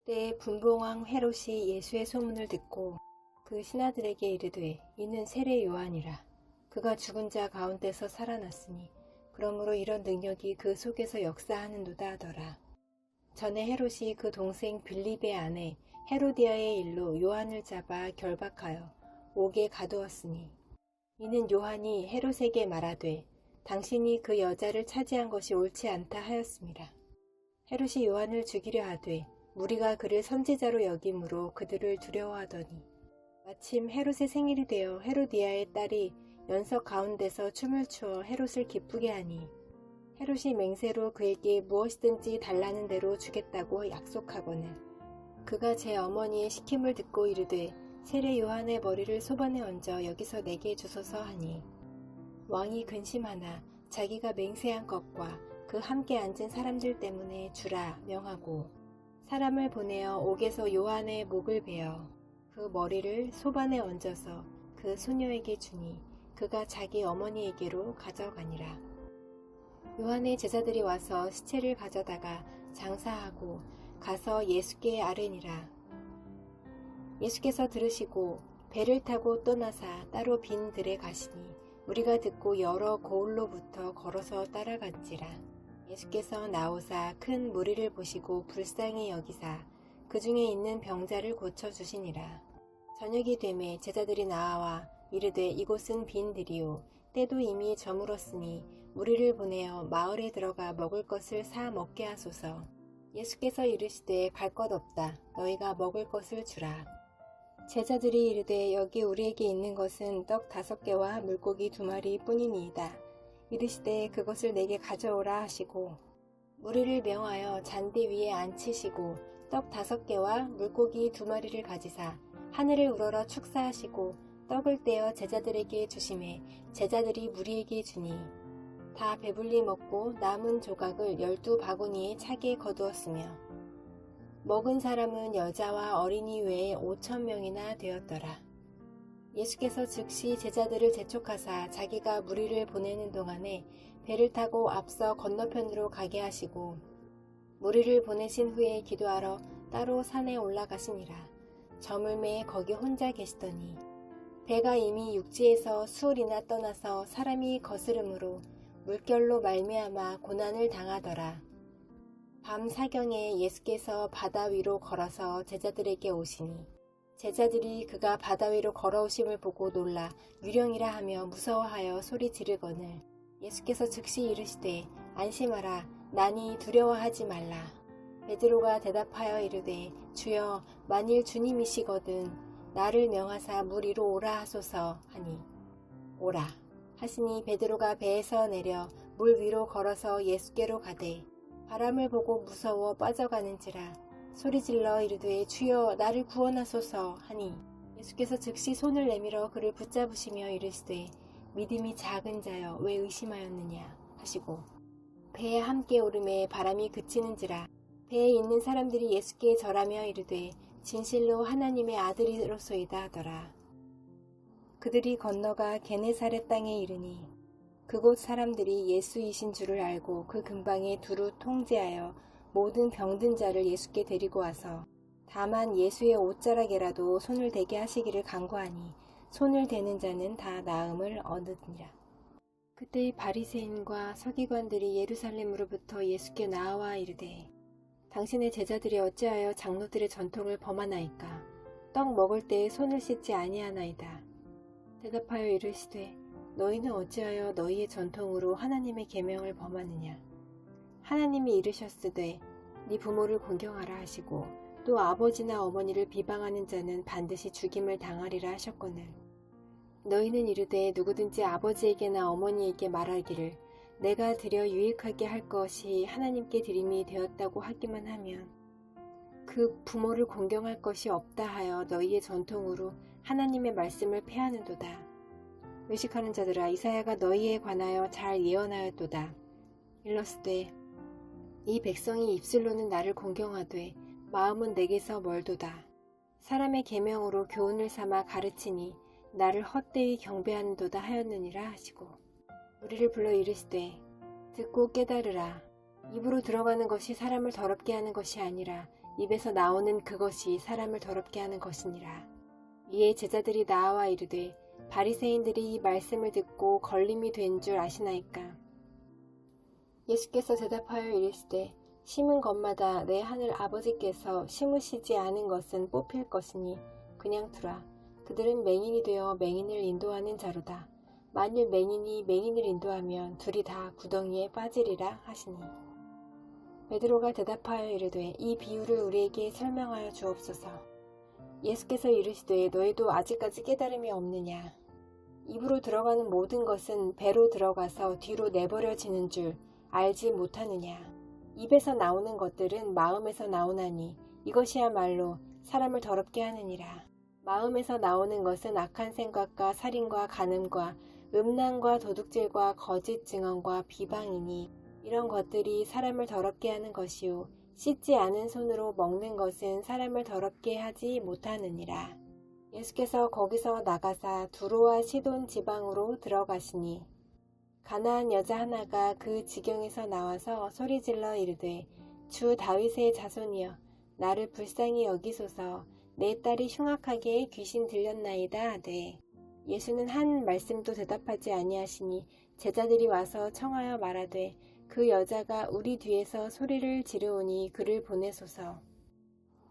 때에 분봉왕 헤롯이 예수의 소문을 듣고 그 신하들에게 이르되 이는 세례 요한이라. 그가 죽은 자 가운데서 살아났으니 그러므로 이런 능력이 그 속에서 역사하는도다 하더라. 전에 헤롯이 그 동생 빌립의 아내 헤로디아의 일로 요한을 잡아 결박하여 옥에 가두었으니 이는 요한이 헤롯에게 말하되 당신이 그 여자를 차지한 것이 옳지 않다 하였습니다. 헤롯이 요한을 죽이려 하되 무리가 그를 선지자로 여김으로 그들을 두려워하더니 마침 헤롯의 생일이 되어 헤로디아의 딸이 연석 가운데서 춤을 추어 헤롯을 기쁘게 하니 헤롯이 맹세로 그에게 무엇이든지 달라는 대로 주겠다고 약속하거늘 그가 제 어머니의 시킴을 듣고 이르되 세례 요한의 머리를 소반에 얹어 여기서 내게 주소서 하니 왕이 근심하나 자기가 맹세한 것과 그 함께 앉은 사람들 때문에 주라 명하고 사람을 보내어 옥에서 요한의 목을 베어 그 머리를 소반에 얹어서 그 소녀에게 주니 그가 자기 어머니에게로 가져가니라. 요한의 제자들이 와서 시체를 가져다가 장사하고 가서 예수께 아뢰니라. 예수께서 들으시고 배를 타고 떠나사 따로 빈 들에 가시니 우리가 듣고 여러 고을로부터 걸어서 따라간지라. 예수께서 나오사 큰 무리를 보시고 불쌍히 여기사 그 중에 있는 병자를 고쳐주시니라. 저녁이 되매 제자들이 나와 이르되 이곳은 빈 들이요 때도 이미 저물었으니 무리를 보내어 마을에 들어가 먹을 것을 사 먹게 하소서. 예수께서 이르시되 갈 것 없다. 너희가 먹을 것을 주라. 제자들이 이르되 여기 우리에게 있는 것은 떡 5개와 물고기 2마리 뿐이니이다. 이르시되 그것을 내게 가져오라 하시고 무리를 명하여 잔디 위에 앉히시고 떡 5개와 물고기 2마리를 가지사 하늘을 우러러 축사하시고 떡을 떼어 제자들에게 주시매 제자들이 무리에게 주니 다 배불리 먹고 남은 조각을 12바구니에 차게 거두었으며 먹은 사람은 여자와 어린이 외에 5,000명이나 되었더라. 예수께서 즉시 제자들을 재촉하사 자기가 무리를 보내는 동안에 배를 타고 앞서 건너편으로 가게 하시고 무리를 보내신 후에 기도하러 따로 산에 올라가시니라. 저물매에 거기 혼자 계시더니 배가 이미 육지에서 수월이나 떠나서 사람이 거스름으로 물결로 말미암아 고난을 당하더라. 밤 사경에 예수께서 바다 위로 걸어서 제자들에게 오시니 제자들이 그가 바다 위로 걸어오심을 보고 놀라 유령이라 하며 무서워하여 소리 지르거늘 예수께서 즉시 이르시되 안심하라 나니 두려워하지 말라. 베드로가 대답하여 이르되 주여 만일 주님이시거든 나를 명하사 물 위로 오라 하소서 하니 오라 하시니 베드로가 배에서 내려 물 위로 걸어서 예수께로 가되 바람을 보고 무서워 빠져가는지라 소리질러 이르되 주여 나를 구원하소서 하니 예수께서 즉시 손을 내밀어 그를 붙잡으시며 이르시되 믿음이 작은 자여 왜 의심하였느냐 하시고 배에 함께 오르매 바람이 그치는지라 배에 있는 사람들이 예수께 절하며 이르되 진실로 하나님의 아들이로소이다 하더라. 그들이 건너가 게네사렛 땅에 이르니 그곳 사람들이 예수이신 줄을 알고 그 근방에 두루 통제하여 모든 병든 자를 예수께 데리고 와서 다만 예수의 옷자락에라도 손을 대게 하시기를 간구하니 손을 대는 자는 다 나음을 얻으니라. 그때 바리새인과 서기관들이 예루살렘으로부터 예수께 나와 이르되 당신의 제자들이 어찌하여 장로들의 전통을 범하나이까? 떡 먹을 때에 손을 씻지 아니하나이다. 대답하여 이르시되 너희는 어찌하여 너희의 전통으로 하나님의 계명을 범하느냐? 하나님이 이르셨으되 네 부모를 공경하라 하시고 또 아버지나 어머니를 비방하는 자는 반드시 죽임을 당하리라 하셨거늘 너희는 이르되 누구든지 아버지에게나 어머니에게 말하기를 내가 드려 유익하게 할 것이 하나님께 드림이 되었다고 하기만 하면 그 부모를 공경할 것이 없다 하여 너희의 전통으로 하나님의 말씀을 폐하는도다. 의식하는 자들아 이사야가 너희에 관하여 잘 예언하였도다. 일렀으되 이 백성이 입술로는 나를 공경하되 마음은 내게서 멀도다. 사람의 계명으로 교훈을 삼아 가르치니 나를 헛되이 경배하는도다 하였느니라 하시고 우리를 불러 이르시되 듣고 깨달으라. 입으로 들어가는 것이 사람을 더럽게 하는 것이 아니라 입에서 나오는 그것이 사람을 더럽게 하는 것이니라. 이에 제자들이 나아와 이르되 바리새인들이 이 말씀을 듣고 걸림이 된 줄 아시나이까. 예수께서 대답하여 이르시되 심은 것마다 내 하늘 아버지께서 심으시지 않은 것은 뽑힐 것이니 그냥 두라. 그들은 맹인이 되어 맹인을 인도하는 자로다. 만일 맹인이 맹인을 인도하면 둘이 다 구덩이에 빠지리라 하시니. 베드로가 대답하여 이르되 이 비유를 우리에게 설명하여 주옵소서. 예수께서 이르시되 너희도 아직까지 깨달음이 없느냐. 입으로 들어가는 모든 것은 배로 들어가서 뒤로 내버려지는 줄 알지 못하느냐. 입에서 나오는 것들은 마음에서 나오나니 이것이야말로 사람을 더럽게 하느니라. 마음에서 나오는 것은 악한 생각과 살인과 간음과 음란과 도둑질과 거짓 증언과 비방이니 이런 것들이 사람을 더럽게 하는 것이요 씻지 않은 손으로 먹는 것은 사람을 더럽게 하지 못하느니라. 예수께서 거기서 나가사 두로와 시돈 지방으로 들어가시니 가나안 여자 하나가 그 지경에서 나와서 소리질러 이르되 주 다윗의 자손이여 나를 불쌍히 여기소서. 내 딸이 흉악하게 귀신 들렸나이다 하되 예수는 한 말씀도 대답하지 아니하시니 제자들이 와서 청하여 말하되 그 여자가 우리 뒤에서 소리를 지르오니 그를 보내소서.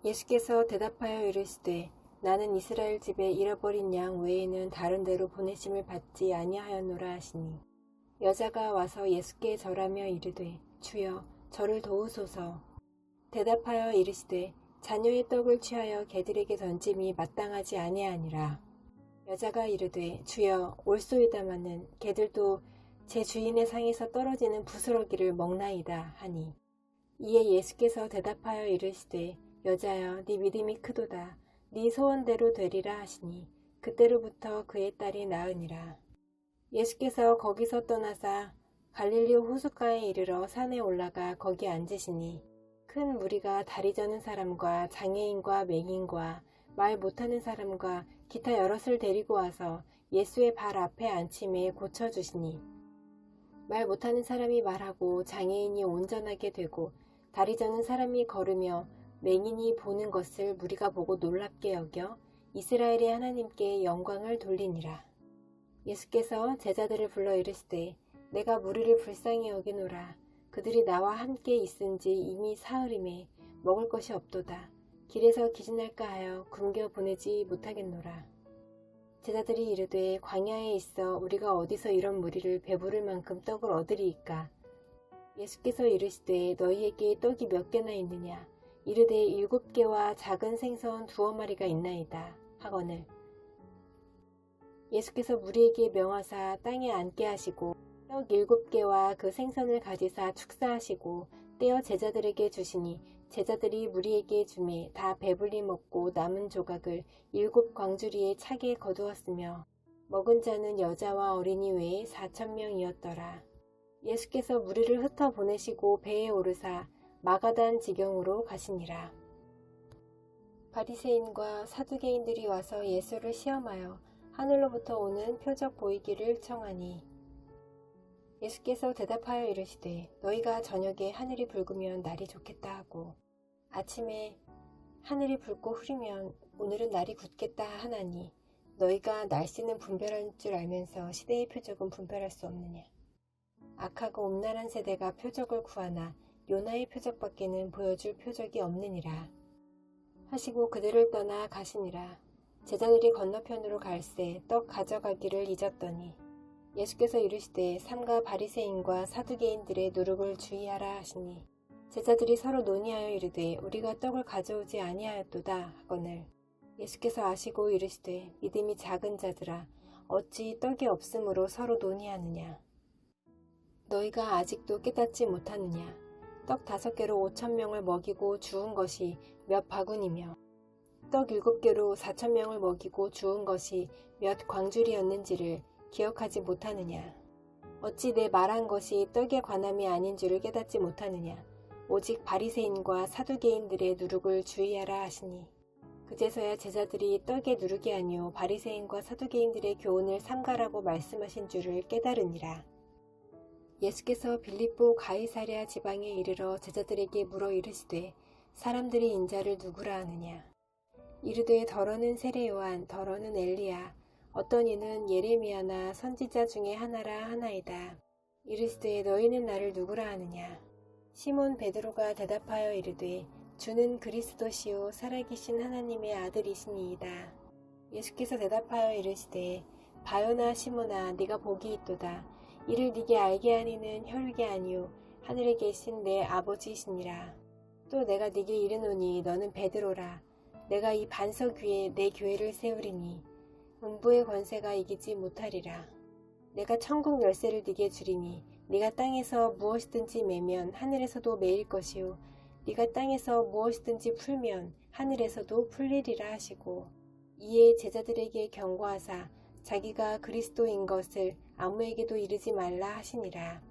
예수께서 대답하여 이르시되 나는 이스라엘 집에 잃어버린 양 외에는 다른 데로 보내심을 받지 아니하였노라 하시니 여자가 와서 예수께 절하며 이르되 주여 저를 도우소서. 대답하여 이르시되 자녀의 떡을 취하여 개들에게 던짐이 마땅하지 아니하니라. 여자가 이르되 주여 올소이다마는 개들도 제 주인의 상에서 떨어지는 부스러기를 먹나이다 하니 이에 예수께서 대답하여 이르시되 여자여 네 믿음이 크도다. 네 소원대로 되리라 하시니 그때로부터 그의 딸이 나으니라. 예수께서 거기서 떠나사 갈릴리 호숫가에 이르러 산에 올라가 거기 앉으시니 큰 무리가 다리 저는 사람과 장애인과 맹인과 말 못하는 사람과 기타 여럿을 데리고 와서 예수의 발 앞에 앉힘에 고쳐주시니 말 못하는 사람이 말하고 장애인이 온전하게 되고 다리 저는 사람이 걸으며 맹인이 보는 것을 무리가 보고 놀랍게 여겨 이스라엘의 하나님께 영광을 돌리니라. 예수께서 제자들을 불러 이르시되 내가 무리를 불쌍히 여기노라. 그들이 나와 함께 있은지 이미 사흘임에 먹을 것이 없도다. 길에서 기진할까 하여 굶겨 보내지 못하겠노라. 제자들이 이르되 광야에 있어 우리가 어디서 이런 무리를 배부를 만큼 떡을 얻으리이까. 예수께서 이르시되 너희에게 떡이 몇 개나 있느냐. 이르되 7개와 작은 생선 2마리가 있나이다 하거늘 예수께서 무리에게 명하사 땅에 앉게 하시고 떡 7개와 그 생선을 가지사 축사하시고 떼어 제자들에게 주시니 제자들이 무리에게 주매 다 배불리 먹고 남은 조각을 7광주리에 차게 거두었으며 먹은 자는 여자와 어린이 외에 4,000명이었더라. 예수께서 무리를 흩어 보내시고 배에 오르사 마가단 지경으로 가시니라. 바리새인과 사두개인들이 와서 예수를 시험하여 하늘로부터 오는 표적 보이기를 청하니 예수께서 대답하여 이르시되 너희가 저녁에 하늘이 붉으면 날이 좋겠다 하고 아침에 하늘이 붉고 흐리면 오늘은 날이 굳겠다 하나니 너희가 날씨는 분별할 줄 알면서 시대의 표적은 분별할 수 없느냐. 악하고 음란한 세대가 표적을 구하나 요나의 표적밖에는 보여줄 표적이 없느니라 하시고 그들을 떠나 가시니라. 제자들이 건너편으로 갈새 떡 가져가기를 잊었더니 예수께서 이르시되 삼가 바리새인과 사두개인들의 누룩을 주의하라 하시니 제자들이 서로 논의하여 이르되 우리가 떡을 가져오지 아니하였도다 하거늘 예수께서 아시고 이르시되 믿음이 작은 자들아 어찌 떡이 없으므로 서로 논의하느냐. 너희가 아직도 깨닫지 못하느냐. 떡 5개로 5,000명을 먹이고 주운 것이 몇 바구니며 떡 7개로 4,000명을 먹이고 주운 것이 몇 광주리였는지를 기억하지 못하느냐. 어찌 내 말한 것이 떡에 관함이 아닌 줄을 깨닫지 못하느냐. 오직 바리새인과 사두개인들의 누룩을 주의하라 하시니 그제서야 제자들이 떡의 누룩이 아니오 바리새인과 사두개인들의 교훈을 삼가라고 말씀하신 줄을 깨달으니라. 예수께서 빌립보 가이사랴 지방에 이르러 제자들에게 물어 이르시되 사람들이 인자를 누구라 하느냐. 이르되 더러는 세례 요한, 더러는 엘리야, 어떤 이는 예레미야나 선지자 중에 하나라 하나이다. 이르시되 너희는 나를 누구라 하느냐. 시몬 베드로가 대답하여 이르되 주는 그리스도시요 살아계신 하나님의 아들이시니이다. 예수께서 대답하여 이르시되 바요나 시몬아, 네가 복이 있도다. 이를 네게 알게 하니는 혈육이 아니요 하늘에 계신 내 아버지시니라. 또 내가 네게 이르노니 너는 베드로라. 내가 이 반석 위에 내 교회를 세우리니 음부의 권세가 이기지 못하리라. 내가 천국 열쇠를 네게 주리니 네가 땅에서 무엇이든지 매면 하늘에서도 매일 것이요 네가 땅에서 무엇이든지 풀면 하늘에서도 풀리리라 하시고, 이에 제자들에게 경고하사 자기가 그리스도인 것을 아무에게도 이르지 말라 하시니라.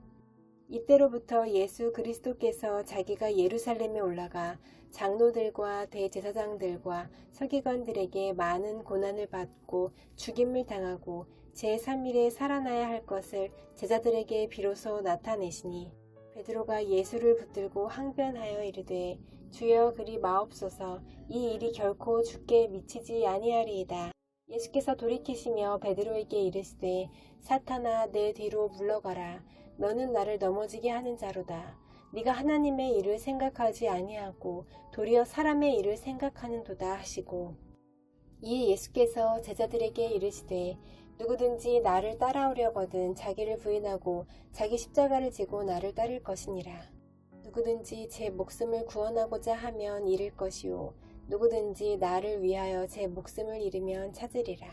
이때로부터 예수 그리스도께서 자기가 예루살렘에 올라가 장로들과 대제사장들과 서기관들에게 많은 고난을 받고 죽임을 당하고 제3일에 살아나야 할 것을 제자들에게 비로소 나타내시니, 베드로가 예수를 붙들고 항변하여 이르되 주여 그리 마옵소서, 이 일이 결코 주께 미치지 아니하리이다. 예수께서 돌이키시며 베드로에게 이르시되 사탄아 내 뒤로 물러가라. 너는 나를 넘어지게 하는 자로다. 네가 하나님의 일을 생각하지 아니하고 도리어 사람의 일을 생각하는도다 하시고, 이에 예수께서 제자들에게 이르시되 누구든지 나를 따라오려거든 자기를 부인하고 자기 십자가를 지고 나를 따를 것이니라. 누구든지 제 목숨을 구원하고자 하면 잃을 것이요 누구든지 나를 위하여 제 목숨을 잃으면 찾으리라.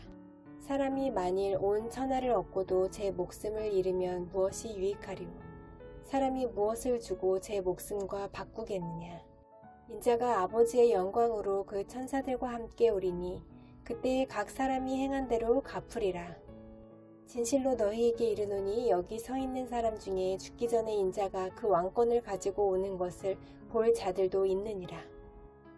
사람이 만일 온 천하를 얻고도 제 목숨을 잃으면 무엇이 유익하리요. 사람이 무엇을 주고 제 목숨과 바꾸겠느냐. 인자가 아버지의 영광으로 그 천사들과 함께 오리니 그때에 각 사람이 행한 대로 갚으리라. 진실로 너희에게 이르노니 여기 서 있는 사람 중에 죽기 전에 인자가 그 왕권을 가지고 오는 것을 볼 자들도 있느니라.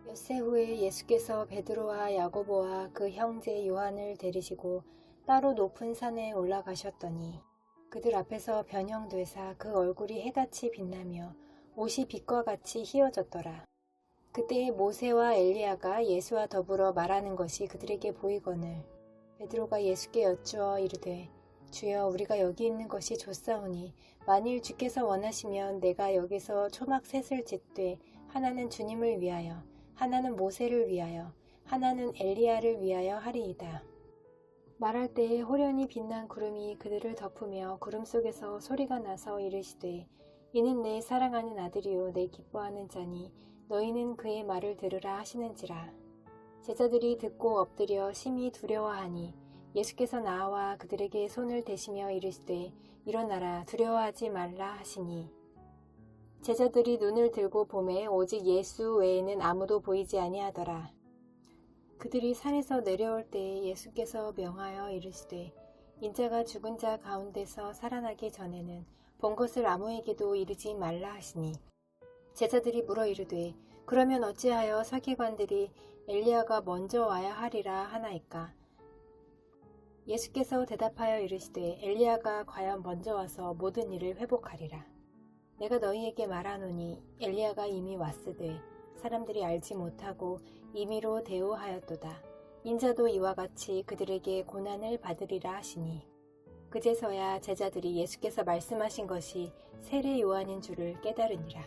엿새 후에 예수께서 베드로와 야고보와 그 형제 요한을 데리시고 따로 높은 산에 올라가셨더니 그들 앞에서 변형되사 그 얼굴이 해같이 빛나며 옷이 빛과 같이 희어졌더라. 그때 모세와 엘리야가 예수와 더불어 말하는 것이 그들에게 보이거늘 베드로가 예수께 여쭈어 이르되 주여 우리가 여기 있는 것이 좋사오니 만일 주께서 원하시면 내가 여기서 초막 셋을 짓되 하나는 주님을 위하여 하나는 모세를 위하여 하나는 엘리야를 위하여 하리이다. 말할 때에 호련히 빛난 구름이 그들을 덮으며 구름 속에서 소리가 나서 이르시되 이는 내 사랑하는 아들이요 내 기뻐하는 자니 너희는 그의 말을 들으라 하시는지라. 제자들이 듣고 엎드려 심히 두려워하니 예수께서 나와 그들에게 손을 대시며 이르시되 일어나라 두려워하지 말라 하시니, 제자들이 눈을 들고 보매 오직 예수 외에는 아무도 보이지 아니하더라. 그들이 산에서 내려올 때에 예수께서 명하여 이르시되 인자가 죽은 자 가운데서 살아나기 전에는 본 것을 아무에게도 이르지 말라 하시니, 제자들이 물어 이르되 그러면 어찌하여 서기관들이 엘리야가 먼저 와야 하리라 하나이까. 예수께서 대답하여 이르시되 엘리야가 과연 먼저 와서 모든 일을 회복하리라. 내가 너희에게 말하노니 엘리야가 이미 왔으되 사람들이 알지 못하고 임의로 대우하였도다. 인자도 이와 같이 그들에게 고난을 받으리라 하시니, 그제서야 제자들이 예수께서 말씀하신 것이 세례 요한인 줄을 깨달으니라.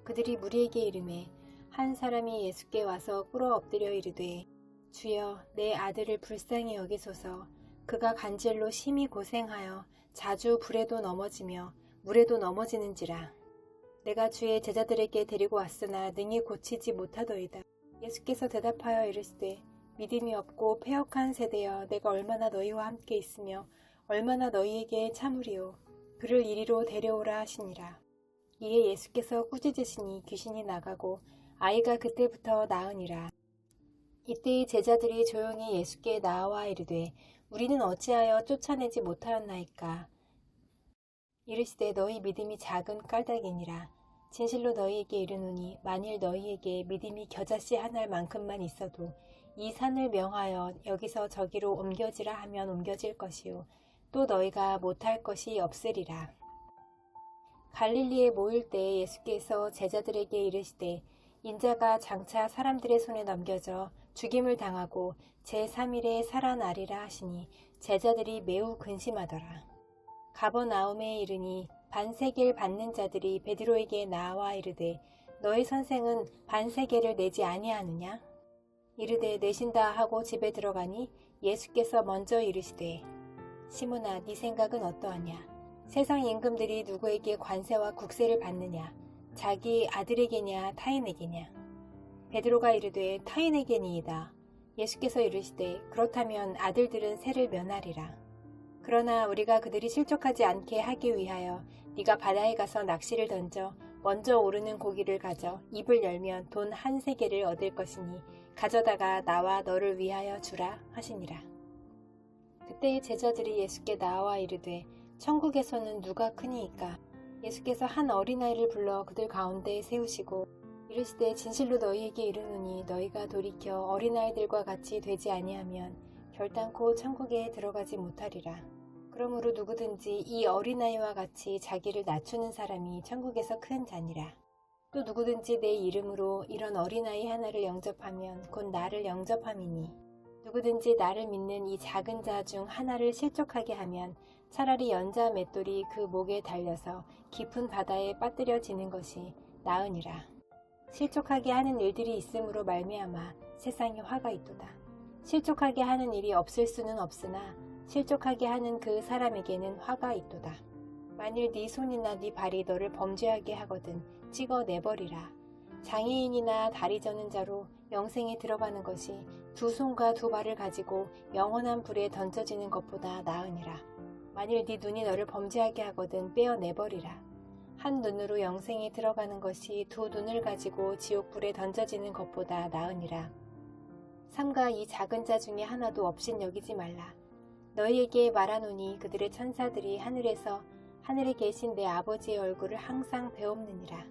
그들이 무리에게 이르매 한 사람이 예수께 와서 꿇어 엎드려 이르되 주여 내 아들을 불쌍히 여기소서. 그가 간질로 심히 고생하여 자주 불에도 넘어지며 물에도 넘어지는지라. 내가 주의 제자들에게 데리고 왔으나 능히 고치지 못하더이다. 예수께서 대답하여 이르시되 믿음이 없고 패역한 세대여, 내가 얼마나 너희와 함께 있으며 얼마나 너희에게 참으리요. 그를 이리로 데려오라 하시니라. 이에 예수께서 꾸짖으시니 귀신이 나가고 아이가 그때부터 나으니라. 이때 제자들이 조용히 예수께 나와 이르되 우리는 어찌하여 쫓아내지 못하였나이까. 이르시되 너희 믿음이 작은 까닭이니라. 진실로 너희에게 이르노니 만일 너희에게 믿음이 겨자씨 한 알 만큼만 있어도 이 산을 명하여 여기서 저기로 옮겨지라 하면 옮겨질 것이요 또 너희가 못할 것이 없으리라. 갈릴리에 모일 때 예수께서 제자들에게 이르시되 인자가 장차 사람들의 손에 넘겨져 죽임을 당하고 제3일에 살아나리라 하시니 제자들이 매우 근심하더라. 가버나움에 이르니 반세겔 받는 자들이 베드로에게 나와 이르되 너의 선생은 반세겔을 내지 아니하느냐? 이르되 내신다 하고 집에 들어가니 예수께서 먼저 이르시되 시몬아 네 생각은 어떠하냐? 세상 임금들이 누구에게 관세와 국세를 받느냐? 자기 아들에게냐 타인에게냐? 베드로가 이르되 타인에게니이다. 예수께서 이르시되 그렇다면 아들들은 세를 면하리라. 그러나 우리가 그들이 실족하지 않게 하기 위하여 네가 바다에 가서 낚시를 던져 먼저 오르는 고기를 가져 입을 열면 돈 1세겔을 얻을 것이니 가져다가 나와 너를 위하여 주라 하시니라. 그때 제자들이 예수께 나와 이르되 천국에서는 누가 크니이까? 예수께서 한 어린아이를 불러 그들 가운데 세우시고 이르시되 진실로 너희에게 이르노니 너희가 돌이켜 어린아이들과 같이 되지 아니하면 결단코 천국에 들어가지 못하리라. 그러므로 누구든지 이 어린아이와 같이 자기를 낮추는 사람이 천국에서 큰 자니라. 또 누구든지 내 이름으로 이런 어린아이 하나를 영접하면 곧 나를 영접함이니 누구든지 나를 믿는 이 작은 자 중 하나를 실족하게 하면 차라리 연자 맷돌이 그 목에 달려서 깊은 바다에 빠뜨려지는 것이 나으니라. 실족하게 하는 일들이 있음으로 말미암아 세상에 화가 있도다. 실족하게 하는 일이 없을 수는 없으나 실족하게 하는 그 사람에게는 화가 있도다. 만일 네 손이나 네 발이 너를 범죄하게 하거든 찍어 내버리라. 장애인이나 다리 저는 자로 영생에 들어가는 것이 두 손과 두 발을 가지고 영원한 불에 던져지는 것보다 나으니라. 만일 네 눈이 너를 범죄하게 하거든 빼어내버리라. 한 눈으로 영생에 들어가는 것이 두 눈을 가지고 지옥불에 던져지는 것보다 나으니라. 삼가 이 작은 자 중에 하나도 없인 여기지 말라. 너희에게 말하노니 그들의 천사들이 하늘에서 하늘에 계신 내 아버지의 얼굴을 항상 배옵느니라.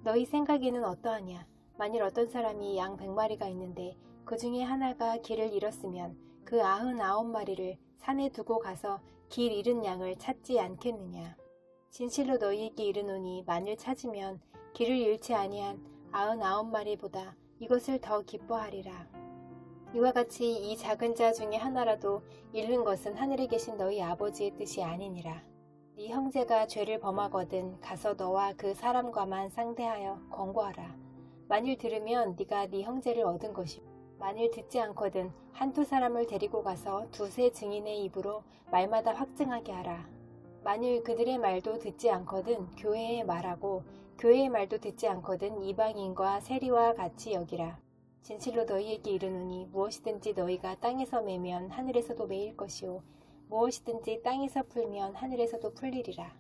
너희 생각에는 어떠하냐? 만일 어떤 사람이 양 100마리가 있는데 그 중에 하나가 길을 잃었으면 그 99마리를 산에 두고 가서 길 잃은 양을 찾지 않겠느냐? 진실로 너희에게 이르노니 만일 찾으면 길을 잃지 아니한 99마리보다 이것을 더 기뻐하리라. 이와 같이 이 작은 자 중에 하나라도 잃는 것은 하늘에 계신 너희 아버지의 뜻이 아니니라. 네 형제가 죄를 범하거든 가서 너와 그 사람과만 상대하여 권고하라. 만일 들으면 네가 네 형제를 얻은 것이고 만일 듣지 않거든 한두 사람을 데리고 가서 두세 증인의 입으로 말마다 확증하게 하라. 만일 그들의 말도 듣지 않거든 교회에 말하고 교회의 말도 듣지 않거든 이방인과 세리와 같이 여기라. 진실로 너희에게 이르노니 무엇이든지 너희가 땅에서 매면 하늘에서도 매일 것이요 무엇이든지 땅에서 풀면 하늘에서도 풀리리라.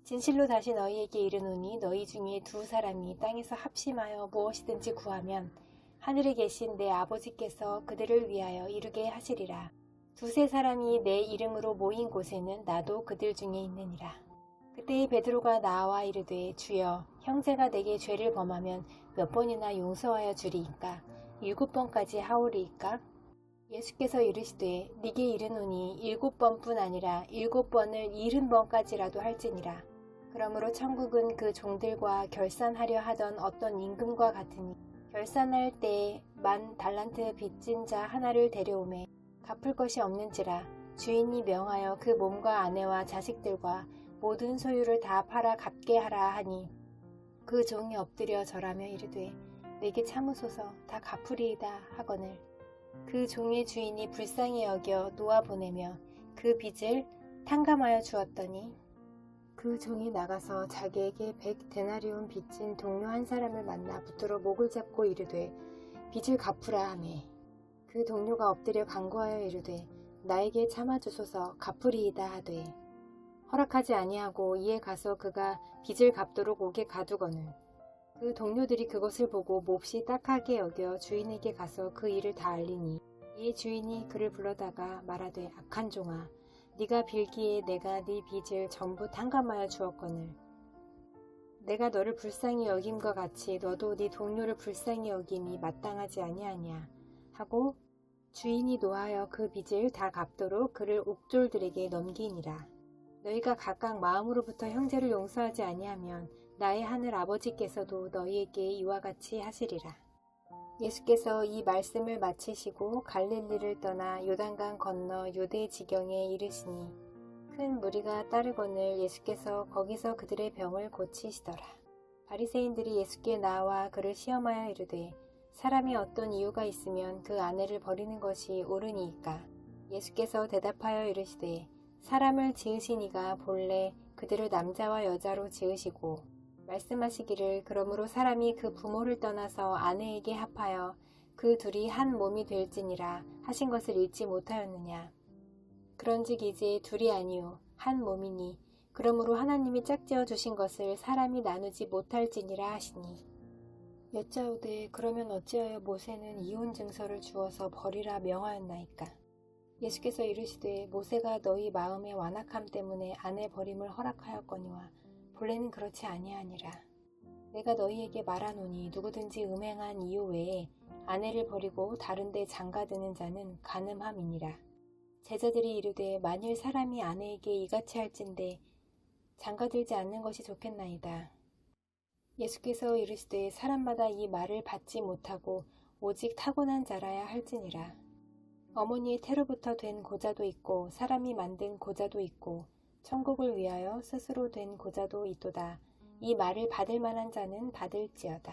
진실로 다시 너희에게 이르노니 너희 중에 두 사람이 땅에서 합심하여 무엇이든지 구하면 하늘에 계신 내 아버지께서 그들을 위하여 이루게 하시리라. 두세 사람이 내 이름으로 모인 곳에는 나도 그들 중에 있느니라. 그때 베드로가 나와 이르되 주여 형제가 내게 죄를 범하면 몇 번이나 용서하여 주리이까? 7번까지 하오리이까? 예수께서 이르시되 네게 이르노니 7번뿐 아니라 7번을 70번까지라도 할지니라. 그러므로 천국은 그 종들과 결산하려 하던 어떤 임금과 같으니 결산할 때에 10,000달란트 빚진 자 하나를 데려오매 갚을 것이 없는지라 주인이 명하여 그 몸과 아내와 자식들과 모든 소유를 다 팔아 갚게 하라 하니 그 종이 엎드려 절하며 이르되 내게 참으소서 다 갚으리이다 하거늘 그 종의 주인이 불쌍히 여겨 놓아보내며 그 빚을 탕감하여 주었더니 그 종이 나가서 자기에게 100데나리온 빚진 동료 한 사람을 만나 붙들어 목을 잡고 이르되 빚을 갚으라 하매 그 동료가 엎드려 간구하여 이르되 나에게 참아주소서 갚으리이다 하되 허락하지 아니하고 이에 가서 그가 빚을 갚도록 옥에 가두거늘 그 동료들이 그것을 보고 몹시 딱하게 여겨 주인에게 가서 그 일을 다 알리니 이에 주인이 그를 불러다가 말하되 악한 종아 네가 빌기에 내가 네 빚을 전부 탕감하여 주었거늘 내가 너를 불쌍히 여김과 같이 너도 네 동료를 불쌍히 여김이 마땅하지 아니하냐 하고 주인이 노하여 그 빚을 다 갚도록 그를 옥졸들에게 넘기니라. 너희가 각각 마음으로부터 형제를 용서하지 아니하면 나의 하늘 아버지께서도 너희에게 이와 같이 하시리라. 예수께서 이 말씀을 마치시고 갈릴리를 떠나 요단강 건너 유대 지경에 이르시니 큰 무리가 따르거늘 예수께서 거기서 그들의 병을 고치시더라. 바리새인들이 예수께 나와 그를 시험하여 이르되 사람이 어떤 이유가 있으면 그 아내를 버리는 것이 옳으니이까? 예수께서 대답하여 이르시되 사람을 지으신 이가 본래 그들을 남자와 여자로 지으시고 말씀하시기를 그러므로 사람이 그 부모를 떠나서 아내에게 합하여 그 둘이 한 몸이 될지니라 하신 것을 읽지 못하였느냐. 그런즉 이제 둘이 아니요 한 몸이니 그러므로 하나님이 짝지어 주신 것을 사람이 나누지 못할지니라 하시니 여짜오되 그러면 어찌하여 모세는 이혼 증서를 주어서 버리라 명하였나이까? 예수께서 이르시되 모세가 너희 마음의 완악함 때문에 아내 버림을 허락하였거니와 본래는 그렇지 아니하니라. 내가 너희에게 말하노니 누구든지 음행한 이유 외에 아내를 버리고 다른 데 장가드는 자는 간음함이니라. 제자들이 이르되 만일 사람이 아내에게 이같이 할진대 장가들지 않는 것이 좋겠나이다. 예수께서 이르시되 사람마다 이 말을 받지 못하고 오직 타고난 자라야 할지니라. 어머니의 태로부터 된 고자도 있고 사람이 만든 고자도 있고 천국을 위하여 스스로 된 고자도 있도다. 이 말을 받을 만한 자는 받을지어다.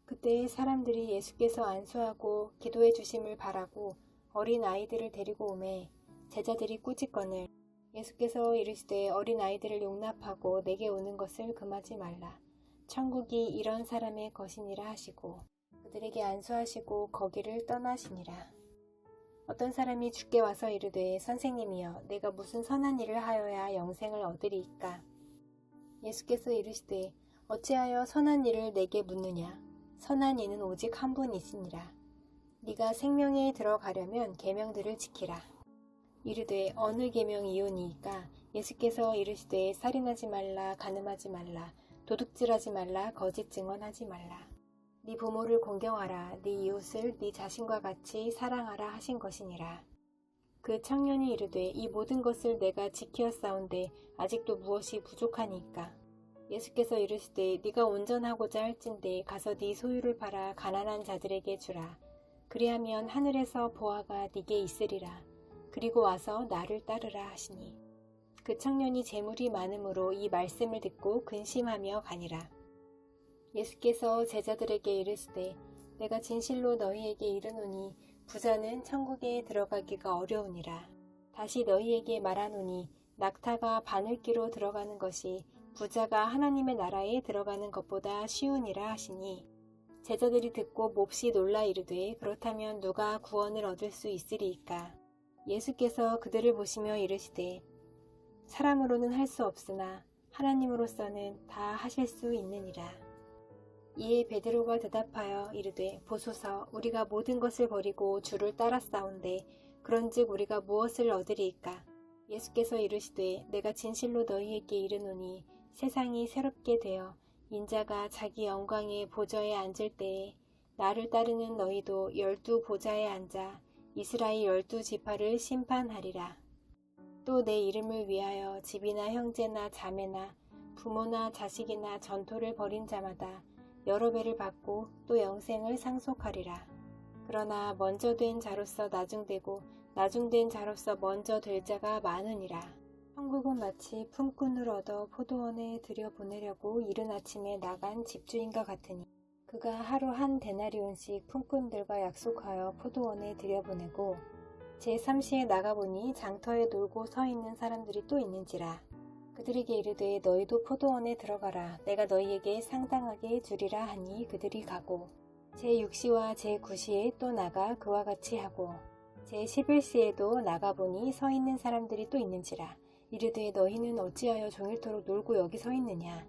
그때 사람들이 예수께서 안수하고 기도해 주심을 바라고 어린 아이들을 데리고 오매 제자들이 꾸짖거늘 예수께서 이르시되 어린 아이들을 용납하고 내게 오는 것을 금하지 말라. 천국이 이런 사람의 것이니라 하시고 그들에게 안수하시고 거기를 떠나시니라. 어떤 사람이 주께 와서 이르되 선생님이여 내가 무슨 선한 일을 하여야 영생을 얻으리이까? 예수께서 이르시되 어찌하여 선한 일을 내게 묻느냐? 선한 이는 오직 한 분이시니라. 네가 생명에 들어가려면 계명들을 지키라. 이르되 어느 계명이오니이까? 예수께서 이르시되 살인하지 말라, 간음하지 말라, 도둑질하지 말라, 거짓 증언하지 말라. 네 부모를 공경하라, 네 이웃을 네 자신과 같이 사랑하라 하신 것이니라. 그 청년이 이르되 이 모든 것을 내가 지키었사온데 아직도 무엇이 부족하니까? 예수께서 이르시되 네가 온전하고자 할진대 가서 네 소유를 팔아 가난한 자들에게 주라. 그리하면 하늘에서 보화가 네게 있으리라. 그리고 와서 나를 따르라 하시니 그 청년이 재물이 많음으로 이 말씀을 듣고 근심하며 가니라. 예수께서 제자들에게 이르시되 내가 진실로 너희에게 이르노니 부자는 천국에 들어가기가 어려우니라. 다시 너희에게 말하노니 낙타가 바늘기로 들어가는 것이 부자가 하나님의 나라에 들어가는 것보다 쉬우니라 하시니 제자들이 듣고 몹시 놀라 이르되 그렇다면 누가 구원을 얻을 수 있으리이까? 예수께서 그들을 보시며 이르시되 사람으로는 할 수 없으나 하나님으로서는 다 하실 수 있느니라. 이에 베드로가 대답하여 이르되 보소서 우리가 모든 것을 버리고 주를 따랐사온데 그런즉 우리가 무엇을 얻으리이까? 예수께서 이르시되 내가 진실로 너희에게 이르노니 세상이 새롭게 되어 인자가 자기 영광의 보좌에 앉을 때에 나를 따르는 너희도 12 보좌에 앉아 이스라엘 12지파를 심판하리라. 또 내 이름을 위하여 집이나 형제나 자매나 부모나 자식이나 전토를 벌인 자마다 여러 배를 받고 또 영생을 상속하리라. 그러나 먼저 된 자로서 나중되고 나중된 자로서 먼저 될 자가 많으니라. 천국은 마치 품꾼을 얻어 포도원에 들여보내려고 이른 아침에 나간 집주인과 같으니 그가 하루 한 데나리온씩 품꾼들과 약속하여 포도원에 들여보내고 제3시에 나가보니 장터에 놀고 서 있는 사람들이 또 있는지라. 그들에게 이르되 너희도 포도원에 들어가라. 내가 너희에게 상당하게 주리라 하니 그들이 가고 제6시와 제9시에 또 나가 그와 같이 하고 제11시에도 나가보니 서 있는 사람들이 또 있는지라. 이르되 너희는 어찌하여 종일토록 놀고 여기 서 있느냐.